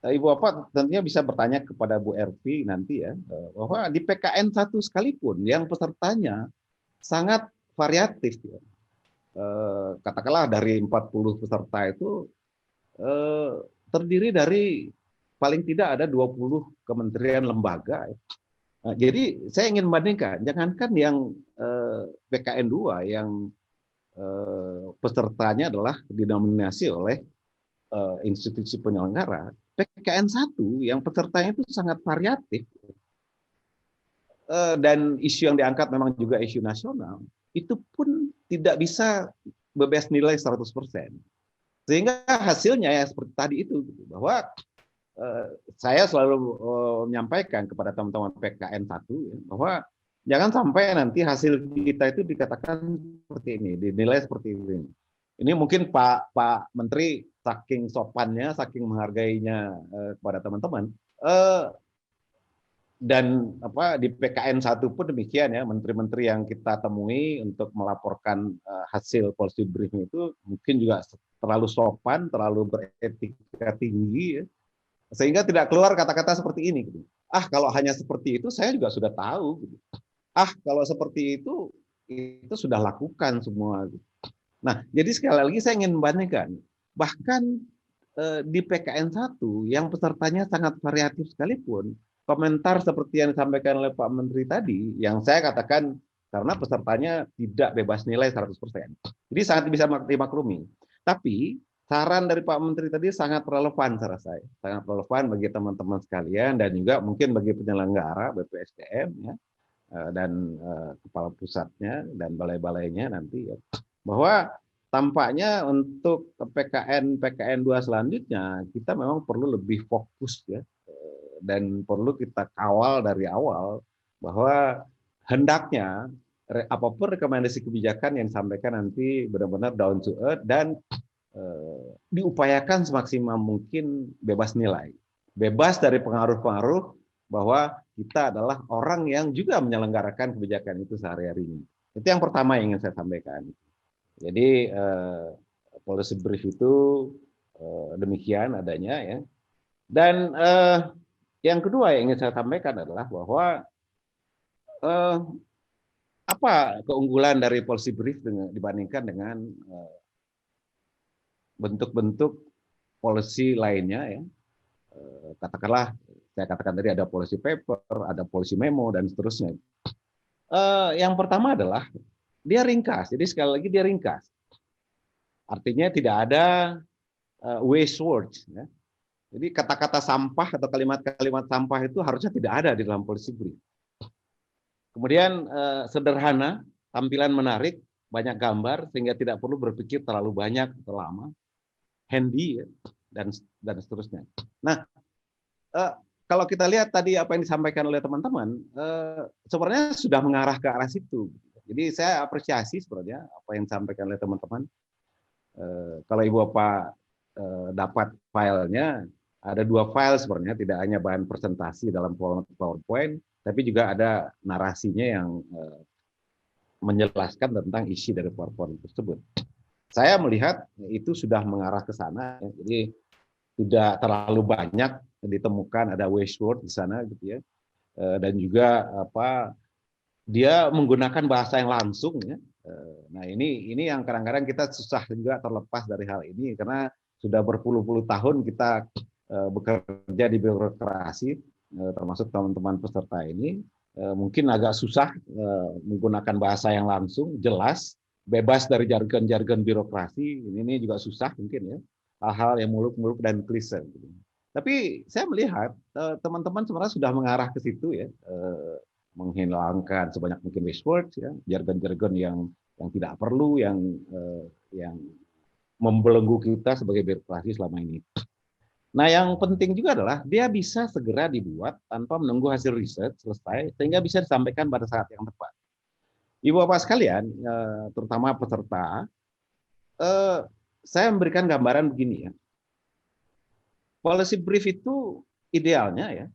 Ibu Bapak tentunya bisa bertanya kepada Bu Ervi nanti ya, bahwa di PKN 1 sekalipun yang pesertanya sangat variatif ya. Katakanlah dari 40 peserta itu terdiri dari paling tidak ada 20 kementerian lembaga. Nah, jadi saya ingin membandingkan, jangankan yang PKN 2 yang pesertanya adalah didominasi oleh institusi penyelenggara, PKN 1 yang pesertanya itu sangat variatif dan isu yang diangkat memang juga isu nasional, itu pun tidak bisa bebas nilai 100%. Sehingga hasilnya ya seperti tadi itu, bahwa saya selalu menyampaikan kepada teman-teman PKN 1 ya, bahwa jangan sampai nanti hasil kita itu dikatakan seperti ini, dinilai seperti ini. Ini mungkin Pak Menteri saking sopannya, saking menghargainya kepada teman-teman, dan di PKN 1 pun demikian ya, menteri-menteri yang kita temui untuk melaporkan hasil policy briefing itu mungkin juga terlalu sopan, terlalu beretika tinggi ya, sehingga tidak keluar kata-kata seperti ini gitu. Kalau hanya seperti itu saya juga sudah tahu gitu. Kalau seperti itu sudah lakukan semua gitu. Nah, jadi sekali lagi saya ingin membandingkan, bahkan di PKN 1 yang pesertanya sangat variatif sekalipun, komentar seperti yang disampaikan oleh Pak Menteri tadi, yang saya katakan karena pesertanya tidak bebas nilai 100%. Jadi sangat bisa dimaklumi. Tapi saran dari Pak Menteri tadi sangat relevan saya rasa. Sangat relevan bagi teman-teman sekalian dan juga mungkin bagi penyelenggara BPSDM ya, dan kepala pusatnya dan balai-balainya nanti ya. Bahwa tampaknya untuk PKN 2 selanjutnya kita memang perlu lebih fokus ya, dan perlu kita kawal dari awal bahwa hendaknya apapun rekomendasi kebijakan yang disampaikan nanti benar-benar down to earth dan diupayakan semaksimal mungkin bebas nilai, bebas dari pengaruh-pengaruh bahwa kita adalah orang yang juga menyelenggarakan kebijakan itu sehari-harinya. Itu yang pertama yang ingin saya sampaikan. Jadi policy brief itu demikian adanya ya. Dan yang kedua yang ingin saya sampaikan adalah bahwa apa keunggulan dari policy brief dibandingkan dengan bentuk-bentuk policy lainnya ya. Katakanlah saya katakan tadi ada policy paper, ada policy memo dan seterusnya. Yang pertama adalah dia ringkas. Jadi sekali lagi dia ringkas. Artinya tidak ada waste words. Ya. Jadi kata-kata sampah atau kalimat-kalimat sampah itu harusnya tidak ada di dalam policy brief. Kemudian sederhana, tampilan menarik, banyak gambar sehingga tidak perlu berpikir terlalu banyak atau lama, handy ya, dan seterusnya. Nah, kalau kita lihat tadi apa yang disampaikan oleh teman-teman, sebenarnya sudah mengarah ke arah situ. Jadi saya apresiasi sebenarnya apa yang disampaikan oleh teman-teman. Kalau Ibu Bapak dapat filenya, ada 2 file sebenarnya, tidak hanya bahan presentasi dalam PowerPoint, tapi juga ada narasinya yang menjelaskan tentang isi dari PowerPoint tersebut. Saya melihat itu sudah mengarah ke sana, ya. Jadi tidak terlalu banyak ditemukan ada waste word di sana gitu ya. Dan juga dia menggunakan bahasa yang langsung ya. Nah, ini yang kadang-kadang kita susah juga terlepas dari hal ini karena sudah berpuluh-puluh tahun kita bekerja di birokrasi, termasuk teman-teman peserta ini, mungkin agak susah menggunakan bahasa yang langsung, jelas, bebas dari jargon-jargon birokrasi. Ini juga susah mungkin ya, hal-hal yang muluk-muluk dan klise. Tapi saya melihat teman-teman sebenarnya sudah mengarah ke situ ya, menghilangkan sebanyak mungkin waste words ya, jargon-jargon yang tidak perlu, yang membelenggu kita sebagai birokrasi selama ini. Nah, yang penting juga adalah dia bisa segera dibuat tanpa menunggu hasil riset selesai, sehingga bisa disampaikan pada saat yang tepat. Ibu Bapak sekalian, terutama peserta, saya memberikan gambaran begini ya. Policy brief itu idealnya ya,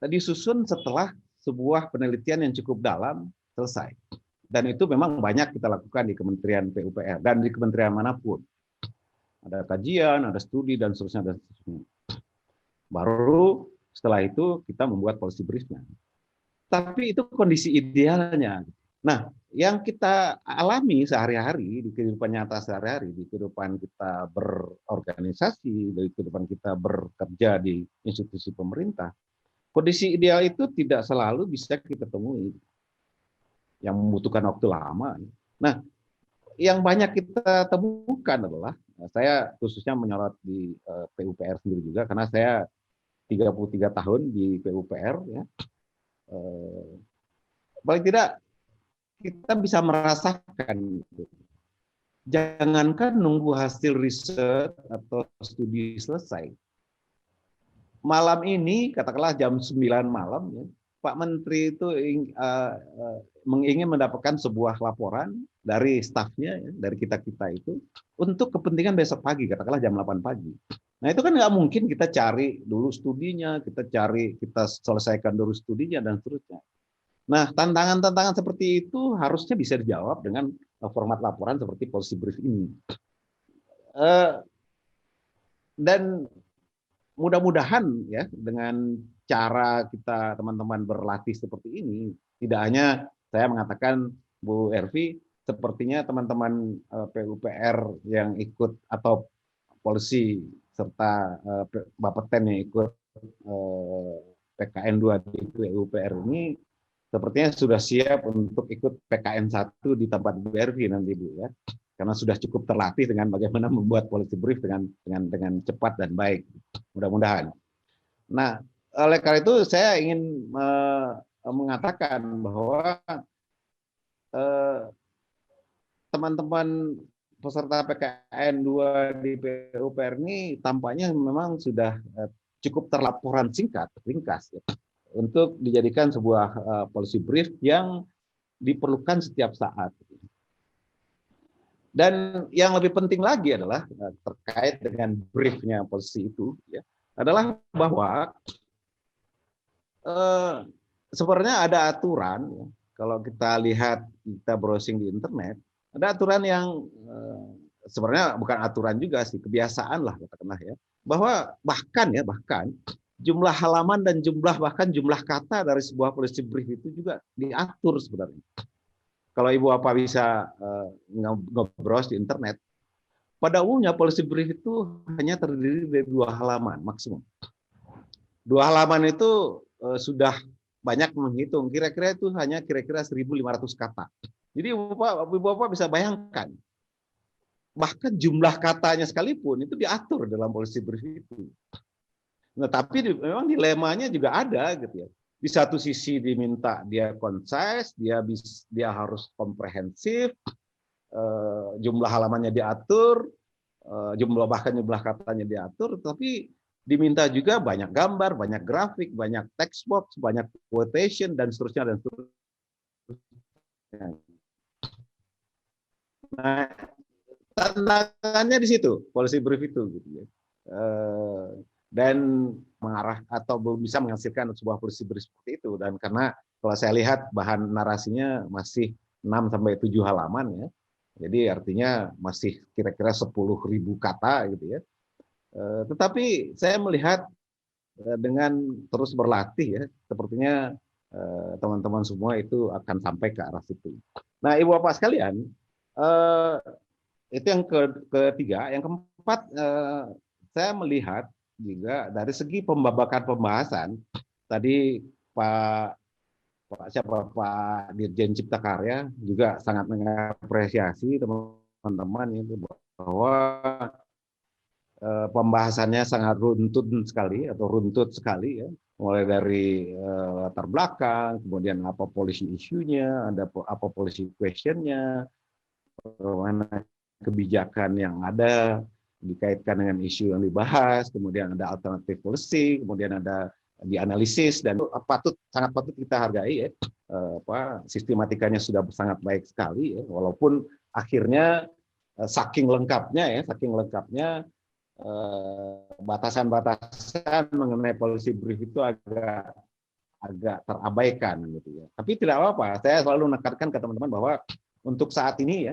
disusun setelah sebuah penelitian yang cukup dalam selesai. Dan itu memang banyak kita lakukan di Kementerian PUPR dan di kementerian manapun. Ada kajian, ada studi, dan seterusnya. Baru setelah itu kita membuat policy briefnya. Tapi itu kondisi idealnya. Nah, yang kita alami sehari-hari, di kehidupan nyata sehari-hari, di kehidupan kita berorganisasi, di kehidupan kita bekerja di institusi pemerintah, kondisi ideal itu tidak selalu bisa kita temui, yang membutuhkan waktu lama. Nah, yang banyak kita temukan adalah, saya khususnya menyorot di PUPR sendiri juga, karena saya 33 tahun di PUPR, ya. Paling tidak kita bisa merasakan, jangankan nunggu hasil riset atau studi selesai. Malam ini, katakanlah jam 9 malam, ya, Pak Menteri itu ingin mendapatkan sebuah laporan dari stafnya, ya, dari kita-kita itu, untuk kepentingan besok pagi, katakanlah jam 8 pagi. Nah, itu kan nggak mungkin kita cari dulu studinya, kita selesaikan dulu studinya, dan seterusnya. Nah, tantangan-tantangan seperti itu harusnya bisa dijawab dengan format laporan seperti policy brief ini. Dan mudah-mudahan ya, dengan cara kita teman-teman berlatih seperti ini, tidak hanya saya mengatakan, Bu Ervi, sepertinya teman-teman PUPR yang ikut atau polisi serta Bapeten yang ikut PKN 2 di PUPR ini sepertinya sudah siap untuk ikut PKN 1 di tempat Bu Ervi nanti, Bu, ya. Karena sudah cukup terlatih dengan bagaimana membuat policy brief dengan cepat dan baik, mudah-mudahan. Nah, oleh karena itu saya ingin mengatakan bahwa teman-teman peserta PKN 2 di PUPR ini tampaknya memang sudah cukup terlaporan ringkas ya, untuk dijadikan sebuah policy brief yang diperlukan setiap saat. Dan yang lebih penting lagi adalah terkait dengan briefnya polisi itu, ya, adalah bahwa sebenarnya ada aturan. Ya, kalau kita lihat, kita browsing di internet, ada aturan yang sebenarnya bukan aturan juga sih, kebiasaan lah katakanlah ya, bahwa bahkan jumlah halaman dan bahkan jumlah kata dari sebuah polisi brief itu juga diatur sebenarnya. Kalau Ibu Bapak bisa nge-browse di internet, pada umumnya polisi brief itu hanya terdiri dari 2 halaman maksimum. 2 halaman itu sudah banyak menghitung, kira-kira itu hanya kira-kira 1.500 kata. Jadi Ibu Bapak bisa bayangkan, bahkan jumlah katanya sekalipun itu diatur dalam polisi brief itu. Nah, tapi memang dilemanya juga ada gitu ya. Di satu sisi diminta dia concise, dia harus komprehensif, jumlah halamannya diatur, bahkan jumlah katanya diatur, tapi diminta juga banyak gambar, banyak grafik, banyak text box, banyak quotation dan seterusnya dan seterusnya. Nah, tantangannya di situ, policy brief itu gitu ya. Dan mengarah atau belum bisa menghasilkan sebuah policy brief seperti itu, dan karena kalau saya lihat bahan narasinya masih 6-7 halaman ya. Jadi artinya masih kira-kira 10.000 kata gitu ya. Tetapi saya melihat dengan terus berlatih ya, sepertinya teman-teman semua itu akan sampai ke arah situ. Nah, Ibu Bapak sekalian, itu yang ketiga. Yang keempat, saya melihat juga dari segi pembabakan pembahasan, tadi Pak Dirjen Cipta Karya juga sangat mengapresiasi teman-teman itu bahwa pembahasannya sangat runtut sekali ya, mulai dari latar belakang, kemudian apa policy issue-nya, ada apa policy question-nya, mana kebijakan yang ada dikaitkan dengan isu yang dibahas, kemudian ada alternatif policy, kemudian ada dianalisis, dan sangat patut kita hargai ya. Sistematikanya sudah sangat baik sekali ya, walaupun akhirnya saking lengkapnya batasan-batasan mengenai policy brief itu agak terabaikan gitu ya. Tapi tidak apa-apa, saya selalu menekankan ke teman-teman bahwa untuk saat ini,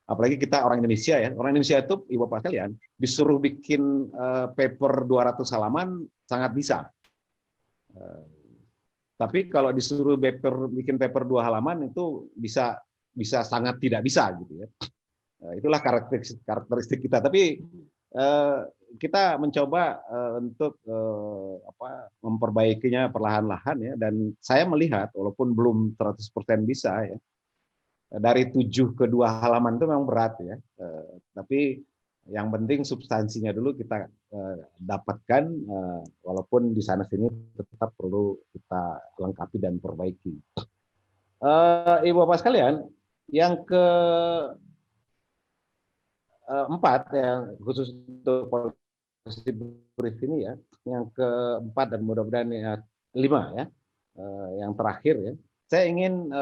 apalagi kita orang Indonesia ya, orang Indonesia itu Ibu Bapak sekalian disuruh bikin paper 200 halaman sangat bisa. Tapi kalau disuruh bikin paper 2 halaman itu bisa sangat tidak bisa gitu ya. Itulah karakteristik kita. Tapi kita mencoba untuk memperbaikinya perlahan-lahan ya, dan saya melihat walaupun belum 100% bisa ya, dari 7 ke 2 halaman itu memang berat ya, tapi yang penting substansinya dulu kita dapatkan, walaupun di sana sini tetap perlu kita lengkapi dan perbaiki. Ibu Bapak sekalian, yang keempat yang khusus untuk policy brief ini ya, yang keempat dan mudah-mudahan ya 5 ya, yang terakhir ya, saya ingin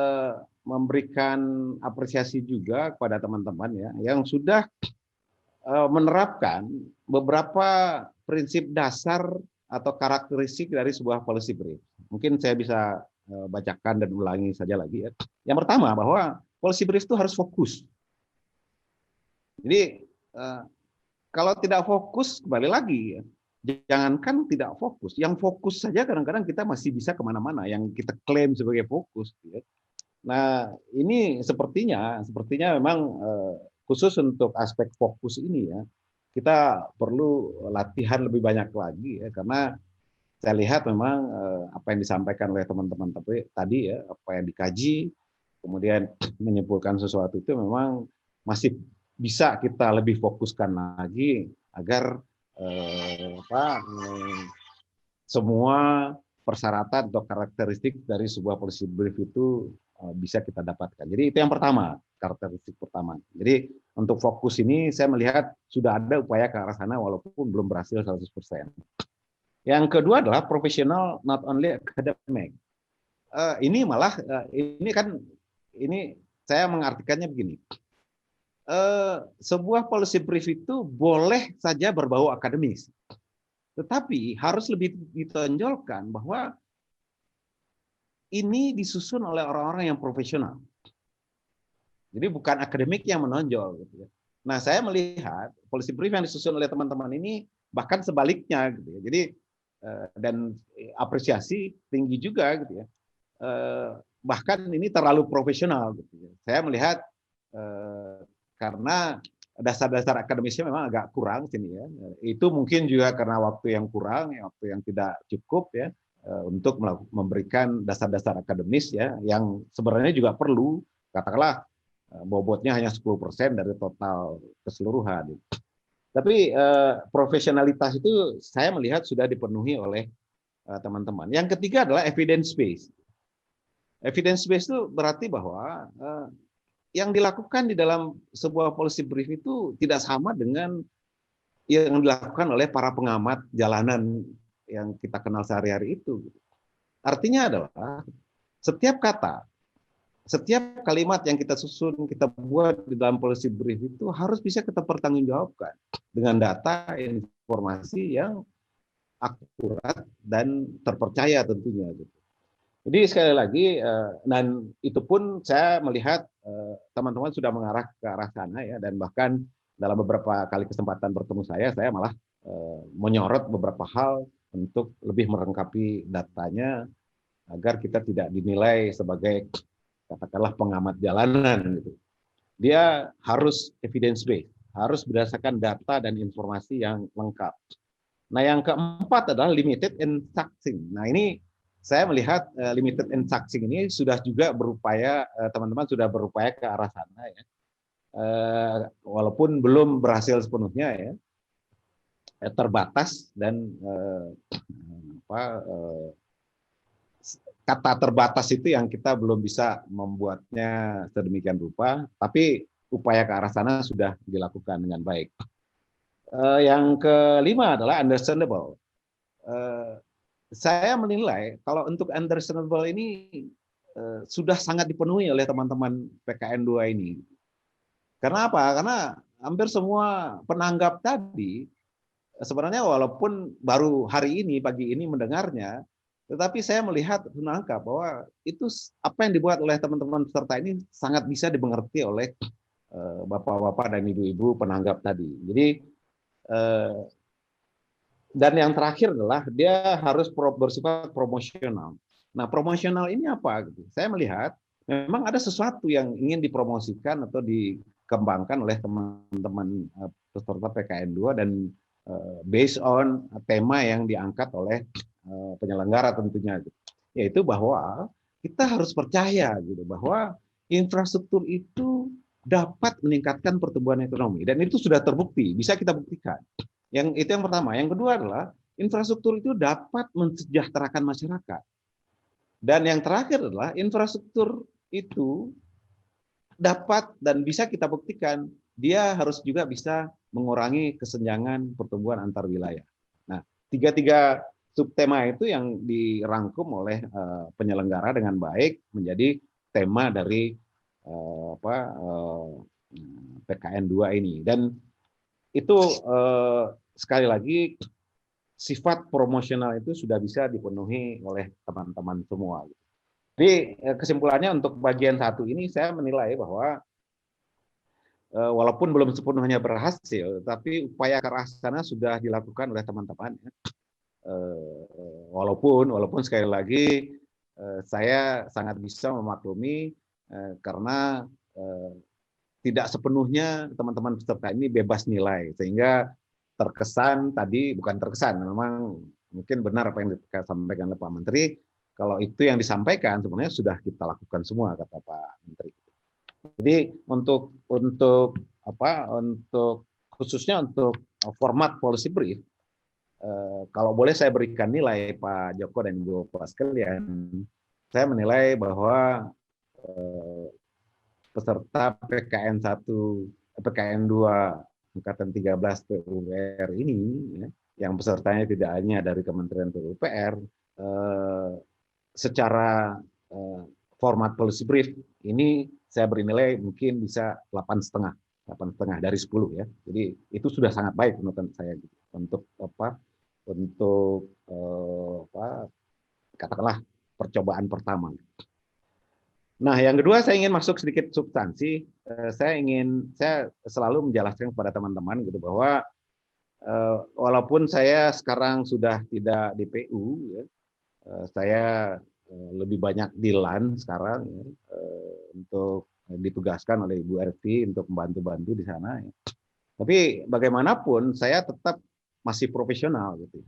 memberikan apresiasi juga kepada teman-teman ya yang sudah menerapkan beberapa prinsip dasar atau karakteristik dari sebuah policy brief. Mungkin saya bisa bacakan dan ulangi saja lagi ya. Yang pertama, bahwa policy brief itu harus fokus. Jadi kalau tidak fokus, kembali lagi ya, jangankan tidak fokus, yang fokus saja kadang-kadang kita masih bisa kemana-mana, yang kita klaim sebagai fokus ya. Nah, ini sepertinya memang khusus untuk aspek fokus ini ya, kita perlu latihan lebih banyak lagi ya, karena saya lihat memang apa yang disampaikan oleh teman-teman tadi ya, apa yang dikaji, kemudian menyimpulkan sesuatu itu memang masih bisa kita lebih fokuskan lagi agar semua persyaratan atau karakteristik dari sebuah policy brief itu bisa kita dapatkan. Jadi itu yang pertama, karakteristik pertama. Jadi untuk fokus ini saya melihat sudah ada upaya ke arah sana walaupun belum berhasil 100%. Yang kedua adalah professional, not only academic. Ini malah ini saya mengartikannya begini. sebuah policy brief itu boleh saja berbau akademis, tetapi harus lebih ditonjolkan bahwa ini disusun oleh orang-orang yang profesional. Jadi bukan akademik yang menonjol. Gitu ya. Nah, saya melihat policy brief yang disusun oleh teman-teman ini bahkan sebaliknya. Gitu ya. Jadi dan apresiasi tinggi juga. Gitu ya. Bahkan ini terlalu profesional. Gitu ya. Saya melihat karena dasar-dasar akademisnya memang agak kurang sini ya. Itu mungkin juga karena waktu yang kurang, waktu yang tidak cukup ya untuk memberikan dasar-dasar akademis ya yang sebenarnya juga perlu, katakanlah bobotnya hanya 10% dari total keseluruhan. Tapi profesionalitas itu saya melihat sudah dipenuhi oleh teman-teman. Yang ketiga adalah evidence based. Evidence based itu berarti bahwa yang dilakukan di dalam sebuah policy brief itu tidak sama dengan yang dilakukan oleh para pengamat jalanan yang kita kenal sehari-hari itu. Artinya adalah setiap kata, setiap kalimat yang kita susun, kita buat di dalam policy brief itu harus bisa kita pertanggungjawabkan dengan data, informasi yang akurat dan terpercaya tentunya. Jadi sekali lagi, dan itu pun saya melihat teman-teman sudah mengarah ke arah sana ya, dan bahkan dalam beberapa kali kesempatan bertemu saya malah menyorot beberapa hal untuk lebih melengkapi datanya agar kita tidak dinilai sebagai katakanlah pengamat jalanan gitu. Dia harus evidence based, harus berdasarkan data dan informasi yang lengkap. Nah, yang keempat adalah limited and succinct. Nah, ini saya melihat limited and succinct ini sudah juga berupaya, teman-teman sudah berupaya ke arah sana ya. Walaupun belum berhasil sepenuhnya ya. Terbatas dan kata terbatas itu yang kita belum bisa membuatnya sedemikian rupa, tapi upaya ke arah sana sudah dilakukan dengan baik. Yang kelima adalah understandable. Saya menilai kalau untuk understandable ini sudah sangat dipenuhi oleh teman-teman PKN 2 ini. Karena apa? Karena hampir semua penanggap tadi sebenarnya walaupun baru hari ini, pagi ini mendengarnya, tetapi saya melihat menangkap bahwa itu apa yang dibuat oleh teman-teman peserta ini sangat bisa dimengerti oleh bapak-bapak dan ibu-ibu penanggap tadi. Jadi dan yang terakhir adalah dia harus bersifat promosional. Nah, promosional ini apa? Saya melihat memang ada sesuatu yang ingin dipromosikan atau dikembangkan oleh teman-teman peserta PKN 2 dan based on tema yang diangkat oleh penyelenggara tentunya, yaitu bahwa kita harus percaya gitu bahwa infrastruktur itu dapat meningkatkan pertumbuhan ekonomi dan itu sudah terbukti, bisa kita buktikan. Itu yang pertama. Yang kedua adalah infrastruktur itu dapat mensejahterakan masyarakat. Dan yang terakhir adalah infrastruktur itu dapat dan bisa kita buktikan dia harus juga bisa mengurangi kesenjangan pertumbuhan antar wilayah. Nah, tiga subtema itu yang dirangkum oleh penyelenggara dengan baik menjadi tema dari PKN 2 ini. Dan itu sekali lagi sifat promosional itu sudah bisa dipenuhi oleh teman-teman semua. Jadi kesimpulannya untuk bagian satu ini saya menilai bahwa walaupun belum sepenuhnya berhasil, tapi upaya ke arah sana sudah dilakukan oleh teman-teman. Walaupun sekali lagi saya sangat bisa memaklumi karena tidak sepenuhnya teman-teman peserta ini bebas nilai, sehingga terkesan tadi, bukan terkesan, memang mungkin benar apa yang disampaikan oleh Pak Menteri, kalau itu yang disampaikan sebenarnya sudah kita lakukan semua, kata Pak Menteri. Jadi untuk khususnya untuk format policy brief, kalau boleh saya berikan nilai Pak Joko dan Ibu Bapak sekalian, saya menilai bahwa peserta PKN 1, PKN 2 Angkatan 13 PUPR ini, ya, yang pesertanya tidak hanya dari Kementerian PUPR, secara format policy brief ini saya beri nilai mungkin bisa 8,5. 8,5 dari 10 ya. Jadi itu sudah sangat baik menurut saya untuk katakanlah percobaan pertama. Nah, yang kedua saya ingin masuk sedikit substansi. Saya selalu menjelaskan kepada teman-teman gitu bahwa walaupun saya sekarang sudah tidak di PU, ya, saya lebih banyak di LAN sekarang ya, untuk ditugaskan oleh Ibu Ervi untuk membantu-bantu di sana. Ya. Tapi bagaimanapun saya tetap masih profesional gitu.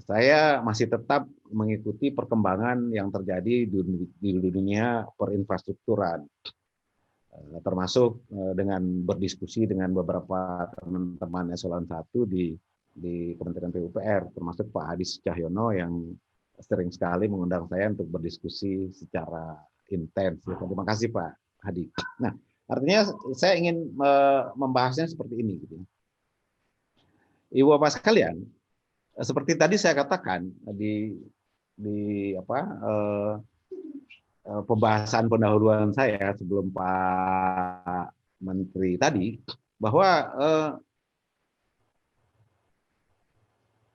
Saya masih tetap mengikuti perkembangan yang terjadi di dunia perinfrastrukturan, termasuk dengan berdiskusi dengan beberapa teman-teman eselon 1 di Kementerian PUPR, termasuk Pak Hadi Cahyono yang sering sekali mengundang saya untuk berdiskusi secara intens. Terima kasih Pak Hadi. Nah, artinya saya ingin membahasnya seperti ini. Gitu. Ibu-bapak sekalian, seperti tadi saya katakan di pembahasan pendahuluan saya sebelum Pak Menteri tadi, bahwa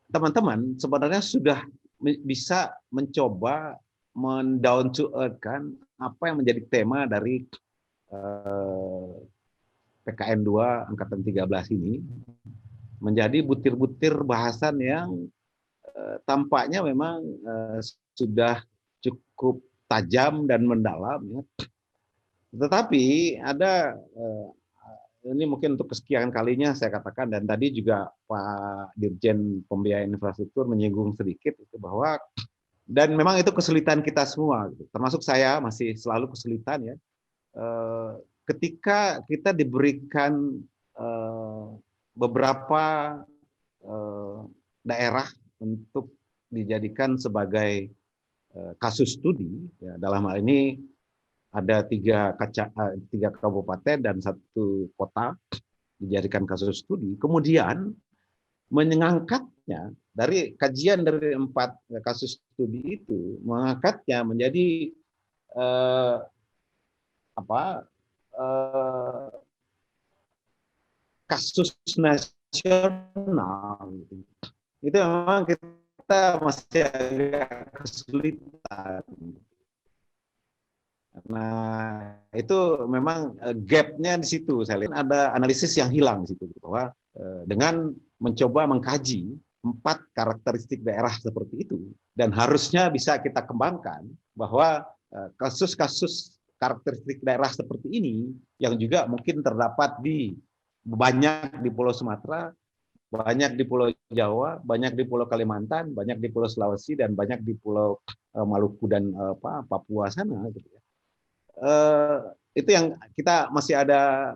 teman-teman sebenarnya sudah bisa mencoba men-down to earth kan apa yang menjadi tema dari PKN 2 Angkatan 13 ini, menjadi butir-butir bahasan yang tampaknya memang sudah cukup tajam dan mendalam. Ya. Tetapi ada, ini mungkin untuk kesekian kalinya saya katakan, dan tadi juga Pak Dirjen Pembiayaan Infrastruktur menyinggung sedikit itu bahwa, dan memang itu kesulitan kita semua, gitu. Termasuk saya masih selalu kesulitan ya, ketika kita diberikan beberapa daerah untuk dijadikan sebagai kasus studi, ya, dalam hal ini ada 3 kabupaten dan 1 kota dijadikan kasus studi, kemudian mengangkatnya dari kajian dari 4 kasus studi itu, mengangkatnya menjadi kasus nasional. Itu memang kita masih agak kesulitan. Nah, itu memang gap-nya di situ. Saya lihat ada analisis yang hilang di situ, bahwa dengan mencoba mengkaji 4 karakteristik daerah seperti itu, dan harusnya bisa kita kembangkan bahwa kasus-kasus karakteristik daerah seperti ini yang juga mungkin terdapat banyak di Pulau Sumatera, banyak di Pulau Jawa, banyak di Pulau Kalimantan, banyak di Pulau Sulawesi, dan banyak di Pulau Maluku dan Papua sana. Gitu ya. Itu yang kita masih ada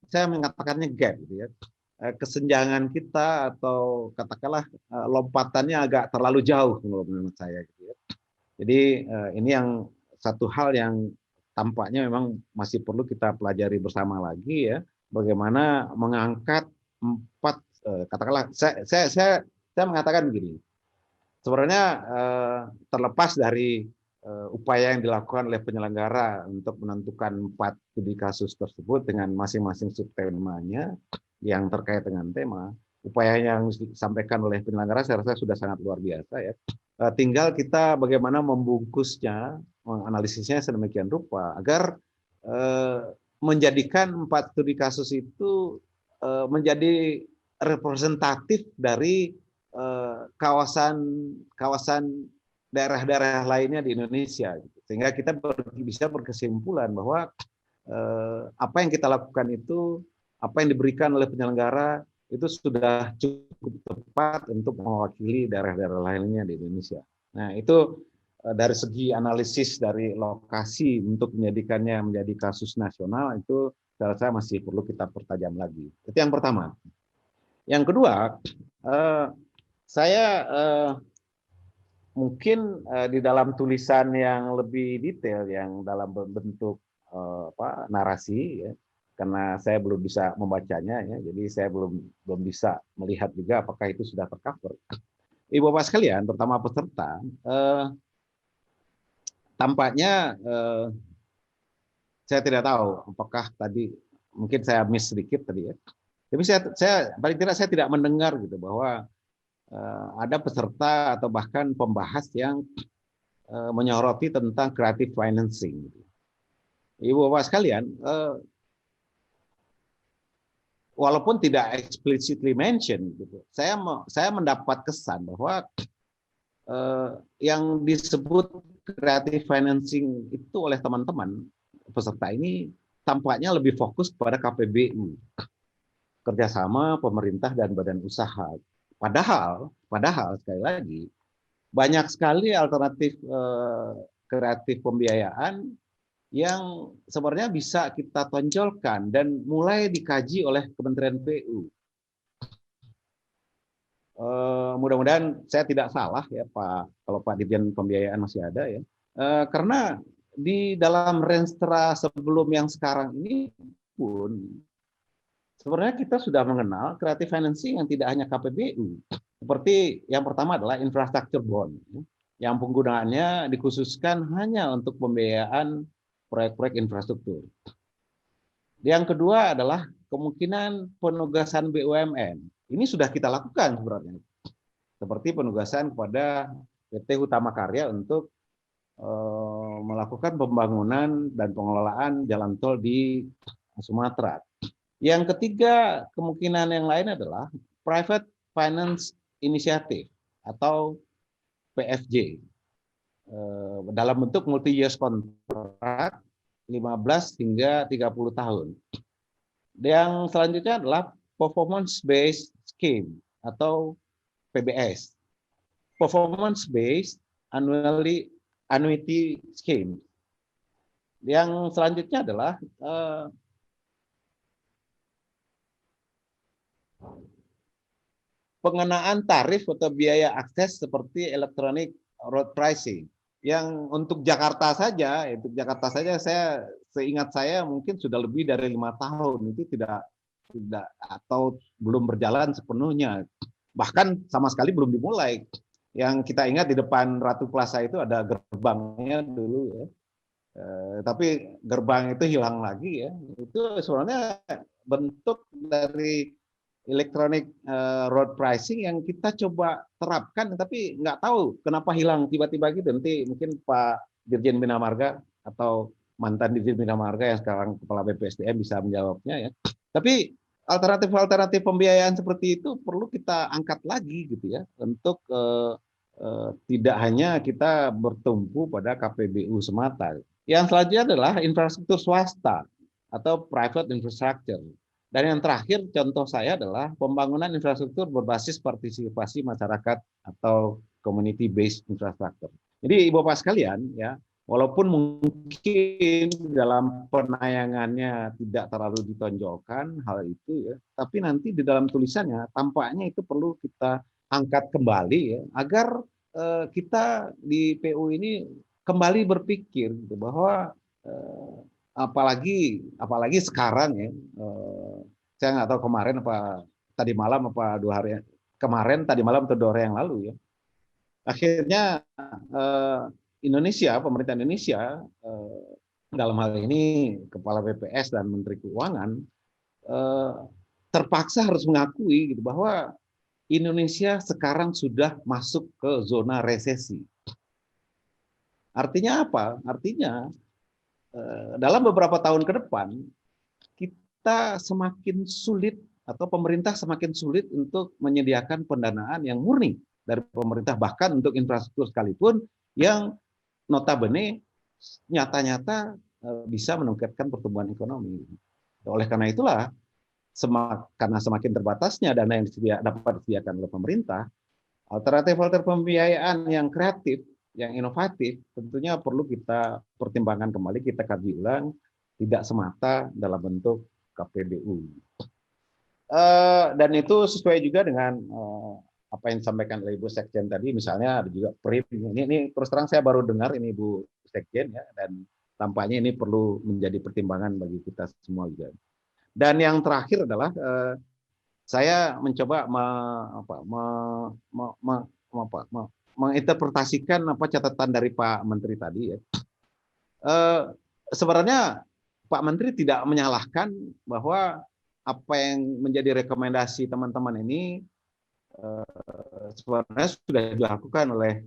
saya mengatakannya gap, gitu ya. Kesenjangan kita atau katakanlah lompatannya agak terlalu jauh menurut saya. Gitu ya. Jadi ini yang satu hal yang tampaknya memang masih perlu kita pelajari bersama lagi ya. Bagaimana mengangkat 4 katakanlah saya mengatakan begini, sebenarnya terlepas dari upaya yang dilakukan oleh penyelenggara untuk menentukan 4 studi kasus tersebut dengan masing-masing subtemanya yang terkait dengan tema, upaya yang disampaikan oleh penyelenggara saya rasa sudah sangat luar biasa ya. Tinggal kita bagaimana membungkusnya, menganalisisnya sedemikian rupa agar menjadikan 4 studi kasus itu menjadi representatif dari kawasan daerah-daerah lainnya di Indonesia, sehingga kita bisa berkesimpulan bahwa apa yang kita lakukan itu, apa yang diberikan oleh penyelenggara itu sudah cukup tepat untuk mewakili daerah-daerah lainnya di Indonesia. Nah, itu dari segi analisis dari lokasi untuk menjadikannya menjadi kasus nasional itu saya rasa masih perlu kita pertajam lagi. Itu yang pertama. Yang kedua, saya mungkin di dalam tulisan yang lebih detail, yang dalam bentuk narasi, ya, karena saya belum bisa membacanya, ya, jadi saya belum bisa melihat juga apakah itu sudah tercover. Ibu-bapak sekalian, terutama peserta, tampaknya saya tidak tahu apakah tadi mungkin saya miss sedikit tadi ya. Tapi saya paling tidak saya tidak mendengar gitu bahwa ada peserta atau bahkan pembahas yang menyoroti tentang creative financing. Ibu Bapak sekalian, walaupun tidak explicitly mention, gitu, saya mendapat kesan bahwa yang disebut creative financing itu oleh teman-teman peserta ini tampaknya lebih fokus pada KPBU, kerjasama pemerintah dan badan usaha. Padahal sekali lagi banyak sekali alternatif kreatif pembiayaan yang sebenarnya bisa kita tonjolkan dan mulai dikaji oleh Kementerian PU. Mudah-mudahan saya tidak salah ya Pak, kalau Pak Dirjen Pembiayaan masih ada ya. Karena di dalam renstra sebelum yang sekarang ini pun sebenarnya kita sudah mengenal creative financing yang tidak hanya KPBU. Seperti yang pertama adalah infrastructure bond, yang penggunaannya dikhususkan hanya untuk pembiayaan proyek-proyek infrastruktur. Yang kedua adalah kemungkinan penugasan BUMN. Ini sudah kita lakukan sebenarnya. Seperti penugasan kepada PT Hutama Karya untuk melakukan pembangunan dan pengelolaan jalan tol di Sumatera. Yang ketiga, kemungkinan yang lain adalah Private Finance Initiative atau PFJ dalam bentuk multi-year kontrak 15 hingga 30 tahun. Yang selanjutnya adalah Performance Based Scheme atau PBS. Performance Based Annuity Scheme. Yang selanjutnya adalah pengenaan tarif atau biaya akses seperti electronic road pricing. Yang untuk Jakarta saja saya seingat saya mungkin sudah lebih dari 5 tahun itu tidak atau belum berjalan sepenuhnya. Bahkan sama sekali belum dimulai. Yang kita ingat di depan Ratu Plaza itu ada gerbangnya dulu ya. Tapi gerbang itu hilang lagi ya. Itu sebenarnya bentuk dari electronic road pricing yang kita coba terapkan, tapi nggak tahu kenapa hilang tiba-tiba gitu. Nanti mungkin Pak Dirjen Bina Marga atau mantan Dirjen Bina Marga yang sekarang Kepala BPSDM bisa menjawabnya ya. Tapi alternatif pembiayaan seperti itu perlu kita angkat lagi gitu ya, untuk tidak hanya kita bertumpu pada KPBU semata. Yang selanjutnya adalah infrastruktur swasta atau private infrastructure. Dan yang terakhir contoh saya adalah pembangunan infrastruktur berbasis partisipasi masyarakat atau community based infrastructure. Jadi Ibu Bapak sekalian ya, walaupun mungkin dalam penayangannya tidak terlalu ditonjolkan hal itu ya, tapi nanti di dalam tulisannya tampaknya itu perlu kita angkat kembali ya, agar kita di PU ini kembali berpikir gitu, bahwa apalagi sekarang ya, saya nggak tahu kemarin apa tadi malam apa 2 hari kemarin, tadi malam atau 2 hari yang lalu ya, akhirnya Indonesia, pemerintah Indonesia dalam hal ini Kepala BPS dan Menteri Keuangan terpaksa harus mengakui gitu bahwa Indonesia sekarang sudah masuk ke zona resesi. Artinya apa? Artinya dalam beberapa tahun ke depan kita semakin sulit atau pemerintah semakin sulit untuk menyediakan pendanaan yang murni dari pemerintah, bahkan untuk infrastruktur sekalipun yang notabene nyata-nyata bisa meningkatkan pertumbuhan ekonomi. Oleh karena itulah, karena semakin terbatasnya dana yang dapat disediakan oleh pemerintah, alternatif pembiayaan yang kreatif, yang inovatif tentunya perlu kita pertimbangkan kembali, kita kaji ulang, tidak semata dalam bentuk KPBU. Dan itu sesuai juga dengan apa yang disampaikan oleh Ibu Sekjen tadi, misalnya ada juga PRIM. Ini terus terang saya baru dengar ini Ibu Sekjen ya, dan tampaknya ini perlu menjadi pertimbangan bagi kita semua juga. Dan yang terakhir adalah saya mencoba menginterpretasikan apa catatan dari Pak Menteri tadi ya. Sebenarnya Pak Menteri tidak menyalahkan bahwa apa yang menjadi rekomendasi teman-teman ini sebenarnya sudah dilakukan oleh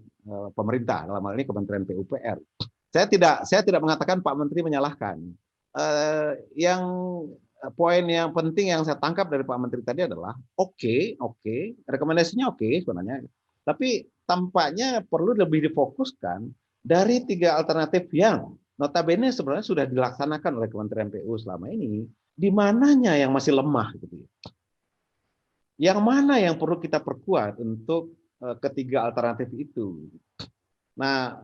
pemerintah, dalam hal ini Kementerian PUPR. Saya tidak mengatakan Pak Menteri menyalahkan. Yang poin yang penting yang saya tangkap dari Pak Menteri tadi adalah oke, rekomendasinya oke sebenarnya, tapi tampaknya perlu lebih difokuskan dari 3 alternatif yang notabene sebenarnya sudah dilaksanakan oleh Kementerian PU selama ini, di mananya yang masih lemah gitu. Yang mana yang perlu kita perkuat untuk ketiga alternatif itu. Nah,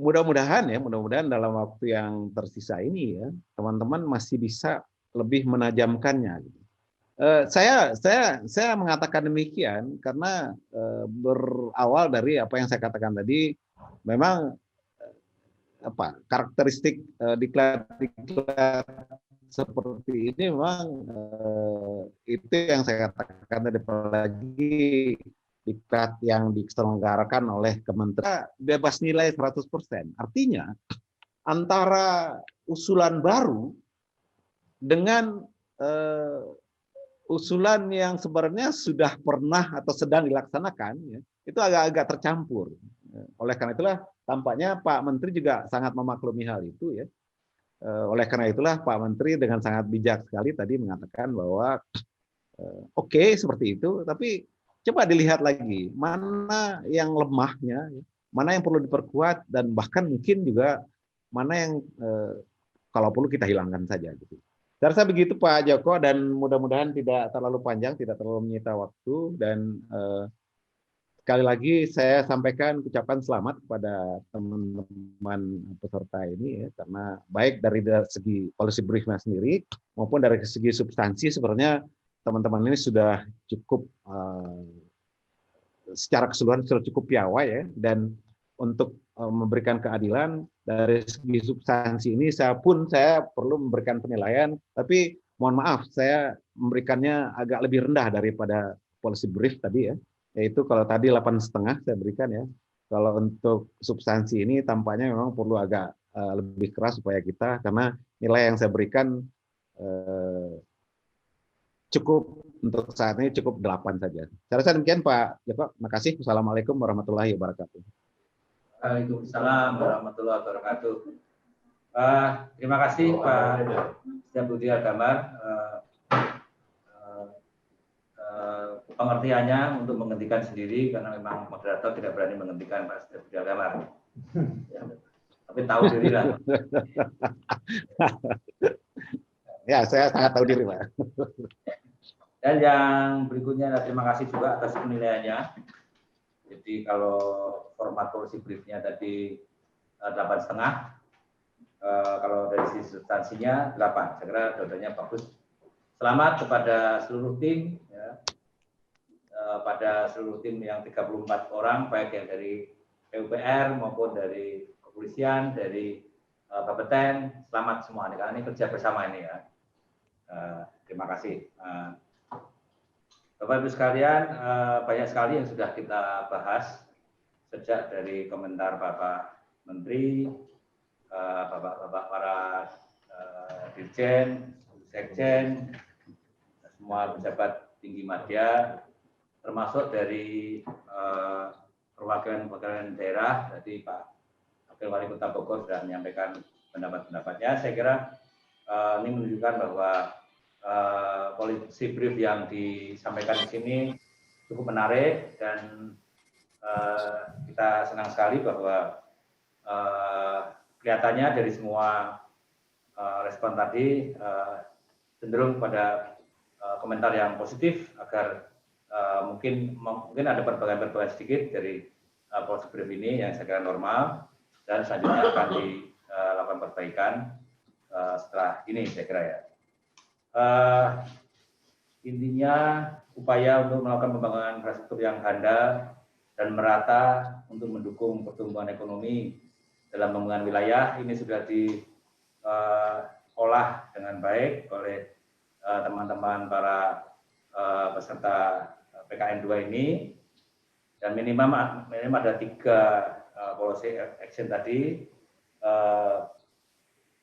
mudah-mudahan dalam waktu yang tersisa ini ya, teman-teman masih bisa lebih menajamkannya. Saya mengatakan demikian karena berawal dari apa yang saya katakan tadi, memang karakteristik diklat seperti ini memang itu yang saya katakan tadi, apalagi diklat yang diselenggarakan oleh Kementerian bebas nilai 100%. Artinya antara usulan baru dengan usulan yang sebenarnya sudah pernah atau sedang dilaksanakan, ya, itu agak-agak tercampur. Oleh karena itulah tampaknya Pak Menteri juga sangat memaklumi hal itu, ya. Oleh karena itulah Pak Menteri dengan sangat bijak sekali tadi mengatakan bahwa oke, seperti itu, tapi coba dilihat lagi mana yang lemahnya, mana yang perlu diperkuat, dan bahkan mungkin juga mana yang kalau perlu kita hilangkan saja gitu. Saya rasa begitu Pak Joko, dan mudah-mudahan tidak terlalu panjang, tidak terlalu menyita waktu, dan sekali lagi saya sampaikan ucapan selamat kepada teman-teman peserta ini, ya, karena baik dari segi policy briefnya sendiri maupun dari segi substansi sebenarnya teman-teman ini sudah cukup secara keseluruhan sudah cukup piawai, ya, dan untuk memberikan keadilan dari segi substansi ini saya perlu memberikan penilaian, tapi mohon maaf saya memberikannya agak lebih rendah daripada policy brief tadi, ya. Yaitu kalau tadi 8,5 saya berikan, ya. Kalau untuk substansi ini tampaknya memang perlu agak lebih keras supaya kita, karena nilai yang saya berikan cukup untuk saat ini cukup 8 saja. Saya rasa demikian Pak Joko. Terima kasih. Wassalamualaikum warahmatullahi wabarakatuh. Waalaikumsalam warahmatullahi wabarakatuh. Terima kasih Pak Setiabudi Al-Damar. Pengertiannya untuk menghentikan sendiri karena memang moderator tidak berani menghentikan Pak Setiabudi Al-Damar. Ya, tapi tahu diri lah. Ya, saya sangat tahu diri, Pak. Dan yang berikutnya, terima kasih juga atas penilaiannya. Jadi kalau format policy briefnya tadi 8,5, kalau dari sisi substansinya 8. Saya kira dua-duanya bagus. Selamat kepada seluruh tim, ya. Pada seluruh tim yang 34 orang, baik yang dari PUPR maupun dari kepolisian, dari Bapeten, selamat semua. Karena ini kerja bersama ini, ya. Terima kasih. Bapak Ibu sekalian, banyak sekali yang sudah kita bahas sejak dari komentar Bapak Menteri, Bapak-bapak para Dirjen, Sekjen, semua pejabat tinggi media, termasuk dari perwakilan daerah. Tadi Pak Wakil Wali Kota Bogor sudah menyampaikan pendapat-pendapatnya. Saya kira ini menunjukkan bahwa policy brief yang disampaikan di sini cukup menarik, dan kita senang sekali bahwa kelihatannya dari semua respon tadi cenderung pada komentar yang positif agar mungkin ada perbaikan-perbaikan sedikit dari policy brief ini yang saya kira normal, dan selanjutnya akan dilakukan perbaikan setelah ini, saya kira, ya. Intinya upaya untuk melakukan pembangunan infrastruktur yang handal dan merata untuk mendukung pertumbuhan ekonomi dalam pembangunan wilayah ini sudah diolah dengan baik oleh teman-teman para peserta PKN 2 ini, dan minimum ada 3 policy action tadi.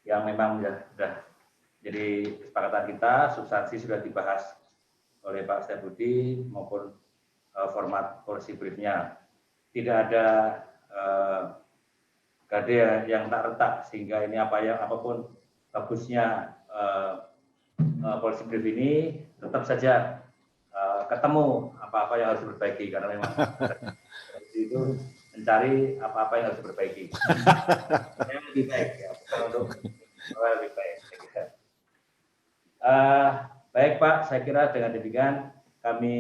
yang memang sudah jadi kesepakatan kita, substansi sudah dibahas oleh Pak Setiabudi maupun format policy briefnya. Tidak ada gade yang tak retak, sehingga ini apapun bagusnya policy brief ini tetap saja ketemu apa-apa yang harus diperbaiki, karena memang itu mencari apa-apa yang harus diperbaiki. Yang lebih baik ya, bukan untuk lebih baik. Baik Pak, saya kira dengan demikian kami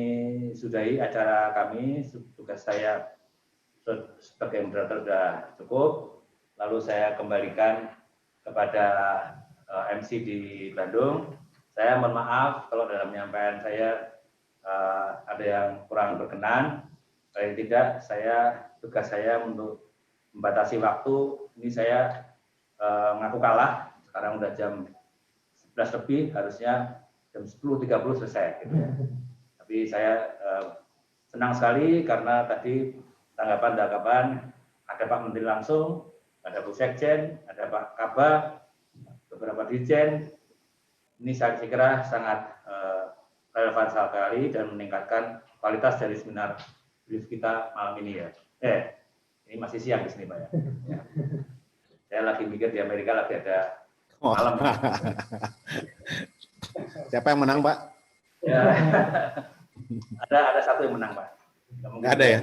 sudahi acara kami. Tugas saya sebagai moderator sudah cukup. Lalu saya kembalikan kepada MC di Bandung. Saya mohon maaf kalau dalam penyampaian saya ada yang kurang berkenan. Paling tidak, tugas saya untuk membatasi waktu. Ini saya ngaku kalah. Sekarang udah jam 11 lebih, harusnya jam 10.30 selesai. Gitu ya. Tapi saya senang sekali karena tadi tanggapan-tanggapan ada Pak Menteri langsung, ada Bu Sekjen, ada Pak Kabak, beberapa Dirjen. Ini saya kira sangat relevan sekali dan meningkatkan kualitas dari seminar brief kita malam ini ya. Ini masih siang di sini Pak ya. Saya lagi mikir di Amerika lagi ada malam. Siapa yang menang, Pak? Ya. Ada satu yang menang, Pak. Nggak ada ya?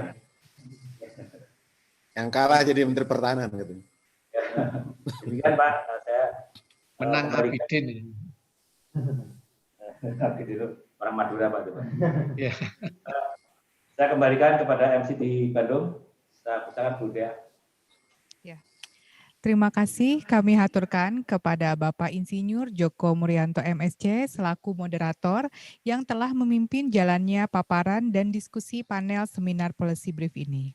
Yang kalah jadi Menteri Pertahanan gitu. Demikian Pak, saya menang Abidin. Abidin itu orang Madura Pak. Ya. Saya kembalikan kepada MC di Bandung. Saya persilakan Bu Dea. Ya. Terima kasih kami haturkan kepada Bapak Insinyur Joko Murianto MSc selaku moderator yang telah memimpin jalannya paparan dan diskusi panel seminar policy brief ini.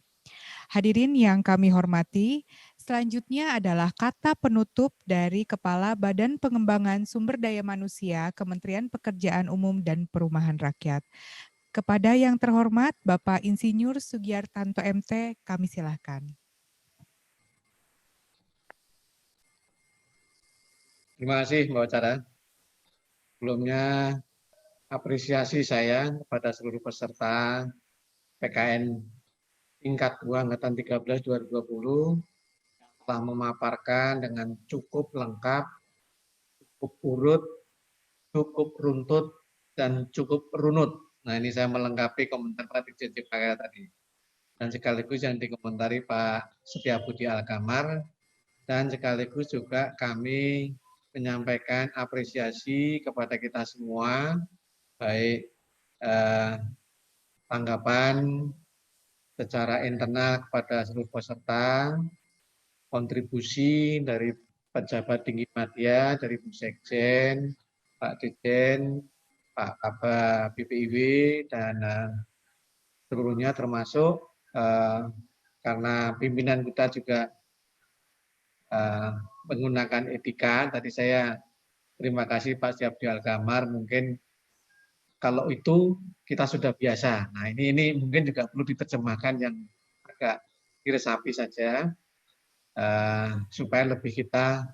Hadirin yang kami hormati, selanjutnya adalah kata penutup dari Kepala Badan Pengembangan Sumber Daya Manusia Kementerian Pekerjaan Umum dan Perumahan Rakyat. Kepada yang terhormat Bapak Insinyur Sugiartanto MT, kami silakan. Terima kasih Mbak Cara. Sebelumnya apresiasi saya kepada seluruh peserta PKN tingkat 2 angkatan 13 2020 telah memaparkan dengan cukup lengkap, cukup urut, cukup runtut, dan cukup runut. Nah ini saya melengkapi komentar Pak Dirjen Cipta tadi. Dan sekaligus yang dikomentari Pak Setiabudi Alkamar, dan sekaligus juga kami menyampaikan apresiasi kepada kita semua, baik tanggapan secara internal kepada seluruh peserta, kontribusi dari pejabat tinggi media, dari Bu Sekjen, Pak Dirjen, Pak Kabak BPIW, dan seluruhnya termasuk karena pimpinan kita juga menggunakan etika. Tadi saya terima kasih Pak Setiabudi Alkamar, mungkin kalau itu kita sudah biasa. Nah ini mungkin juga perlu diterjemahkan yang agak diresapi saja, supaya lebih kita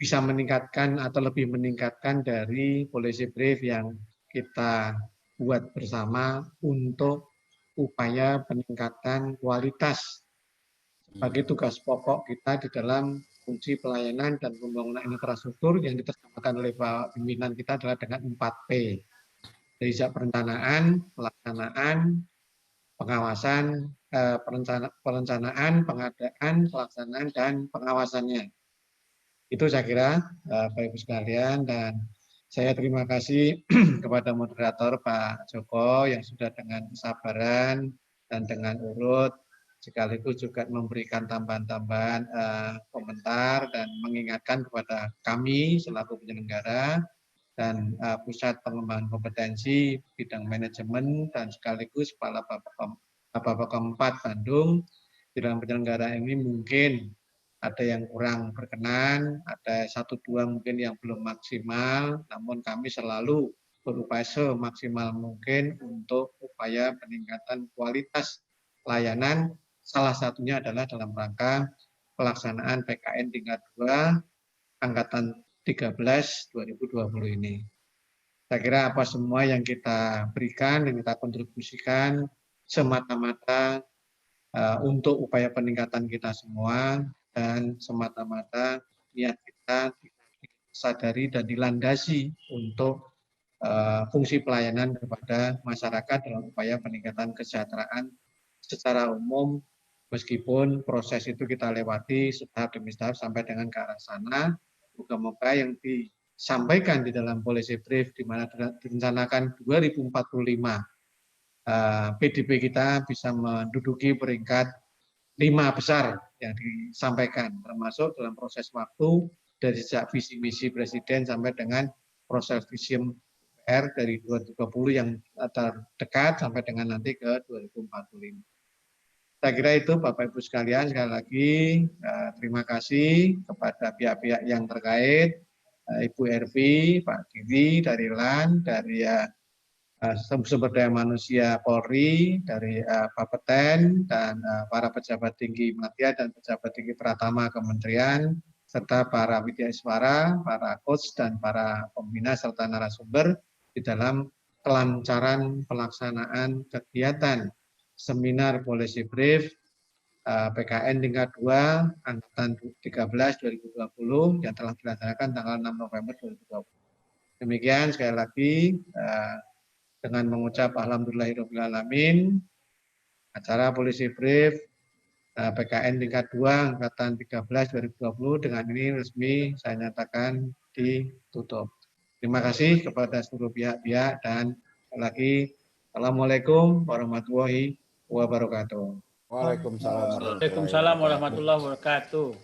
bisa meningkatkan atau lebih meningkatkan dari policy brief yang kita buat bersama untuk upaya peningkatan kualitas sebagai tugas pokok kita di dalam fungsi pelayanan dan pembangunan infrastruktur yang diterjemahkan oleh Pak pimpinan kita adalah dengan 4P. Dari sejak perencanaan, pelaksanaan, pengawasan, perencanaan, pengadaan, pelaksanaan, dan pengawasannya. Itu saya kira Bapak Ibu sekalian, dan saya terima kasih kepada moderator Pak Joko yang sudah dengan kesabaran dan dengan urut sekaligus juga memberikan tambahan-tambahan komentar dan mengingatkan kepada kami selaku penyelenggara dan Pusat Pengembangan Kompetensi Bidang Manajemen dan sekaligus Kepala Bapepom 4 Bandung. Di dalam penyelenggaraan ini mungkin ada yang kurang berkenan, ada 1-2 mungkin yang belum maksimal, namun kami selalu berupaya semaksimal mungkin untuk upaya peningkatan kualitas layanan. Salah satunya adalah dalam rangka pelaksanaan PKN tingkat 2 angkatan 13 2020 ini. Saya kira apa semua yang kita berikan dan kita kontribusikan semata-mata untuk upaya peningkatan kita semua dan semata-mata niat kita disadari dan dilandasi untuk fungsi pelayanan kepada masyarakat dalam upaya peningkatan kesejahteraan secara umum, meskipun proses itu kita lewati setahap demi setahap sampai dengan ke arah sana. Moga-moga yang disampaikan di dalam policy brief di mana direncanakan 2045 PDB kita bisa menduduki peringkat 5 besar yang disampaikan, termasuk dalam proses waktu dari sejak visi misi Presiden sampai dengan proses vision PR dari 2020 yang terdekat sampai dengan nanti ke 2045. Saya kira itu Bapak Ibu sekalian, sekali lagi terima kasih kepada pihak-pihak yang terkait, Ibu Ervi, Pak Diri dari LAN, dari sumber daya manusia Polri, dari Bapeten, dan para pejabat tinggi Madya dan pejabat tinggi Pratama Kementerian, serta para widyaswara, para coach, dan para pembina serta narasumber di dalam kelancaran pelaksanaan kegiatan seminar policy brief PKN tingkat 2 angkatan 13 2020 yang telah dilaksanakan tanggal 6 November 2020. Demikian sekali lagi dengan mengucap alhamdulillahirobbilalamin, acara policy brief PKN tingkat 2 angkatan 13 2020 dengan ini resmi saya nyatakan ditutup. Terima kasih kepada seluruh pihak-pihak dan sekali lagi assalamualaikum warahmatullahi wabarakatuh. Waalaikumsalam warahmatullahi wabarakatuh.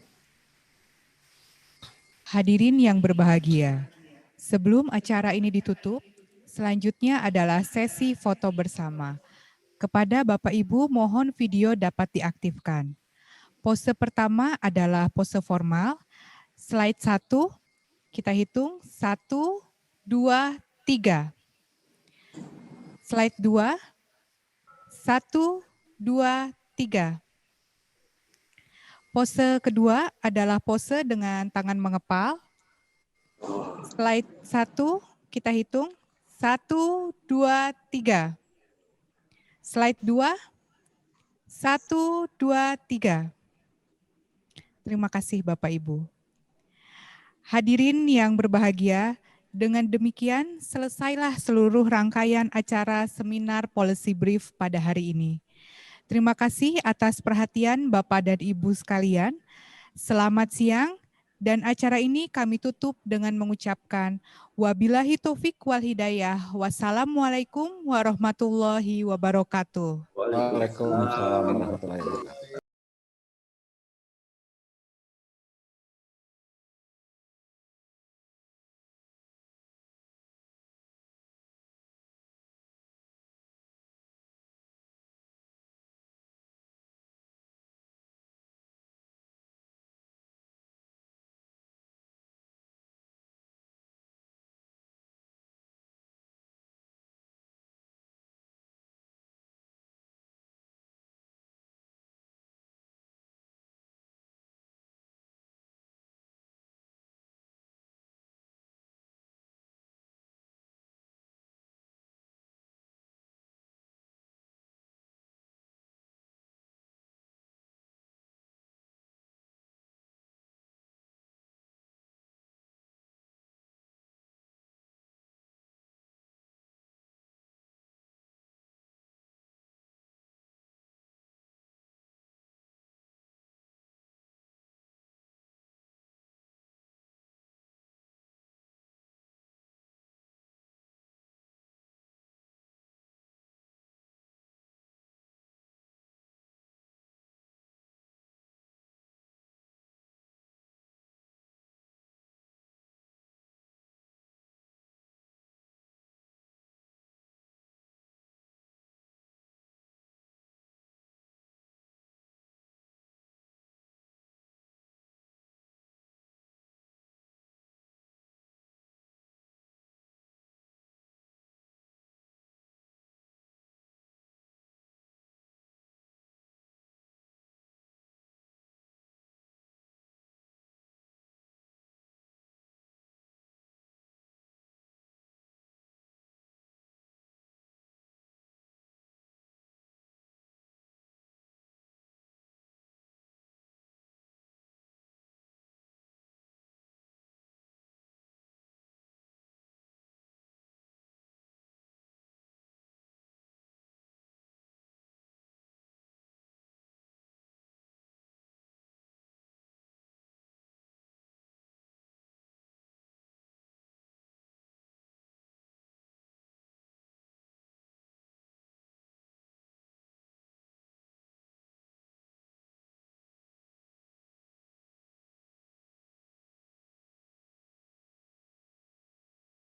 Hadirin yang berbahagia, sebelum acara ini ditutup, selanjutnya adalah sesi foto bersama. Kepada Bapak Ibu, mohon video dapat diaktifkan. Pose pertama adalah pose formal. Slide 1, kita hitung 1, 2, 3. Slide 2, 1, 2, 3. Pose kedua adalah pose dengan tangan mengepal. Slide 1, kita hitung 1, 2, 3. Slide 2, 1, 2, 3. Terima kasih Bapak Ibu. Hadirin yang berbahagia, dengan demikian selesailah seluruh rangkaian acara seminar policy brief pada hari ini. Terima kasih atas perhatian Bapak dan Ibu sekalian. Selamat siang, dan acara ini kami tutup dengan mengucapkan wabillahi taufik wal hidayah. Wassalamualaikum warahmatullahi wabarakatuh. Waalaikumsalam warahmatullahi wabarakatuh.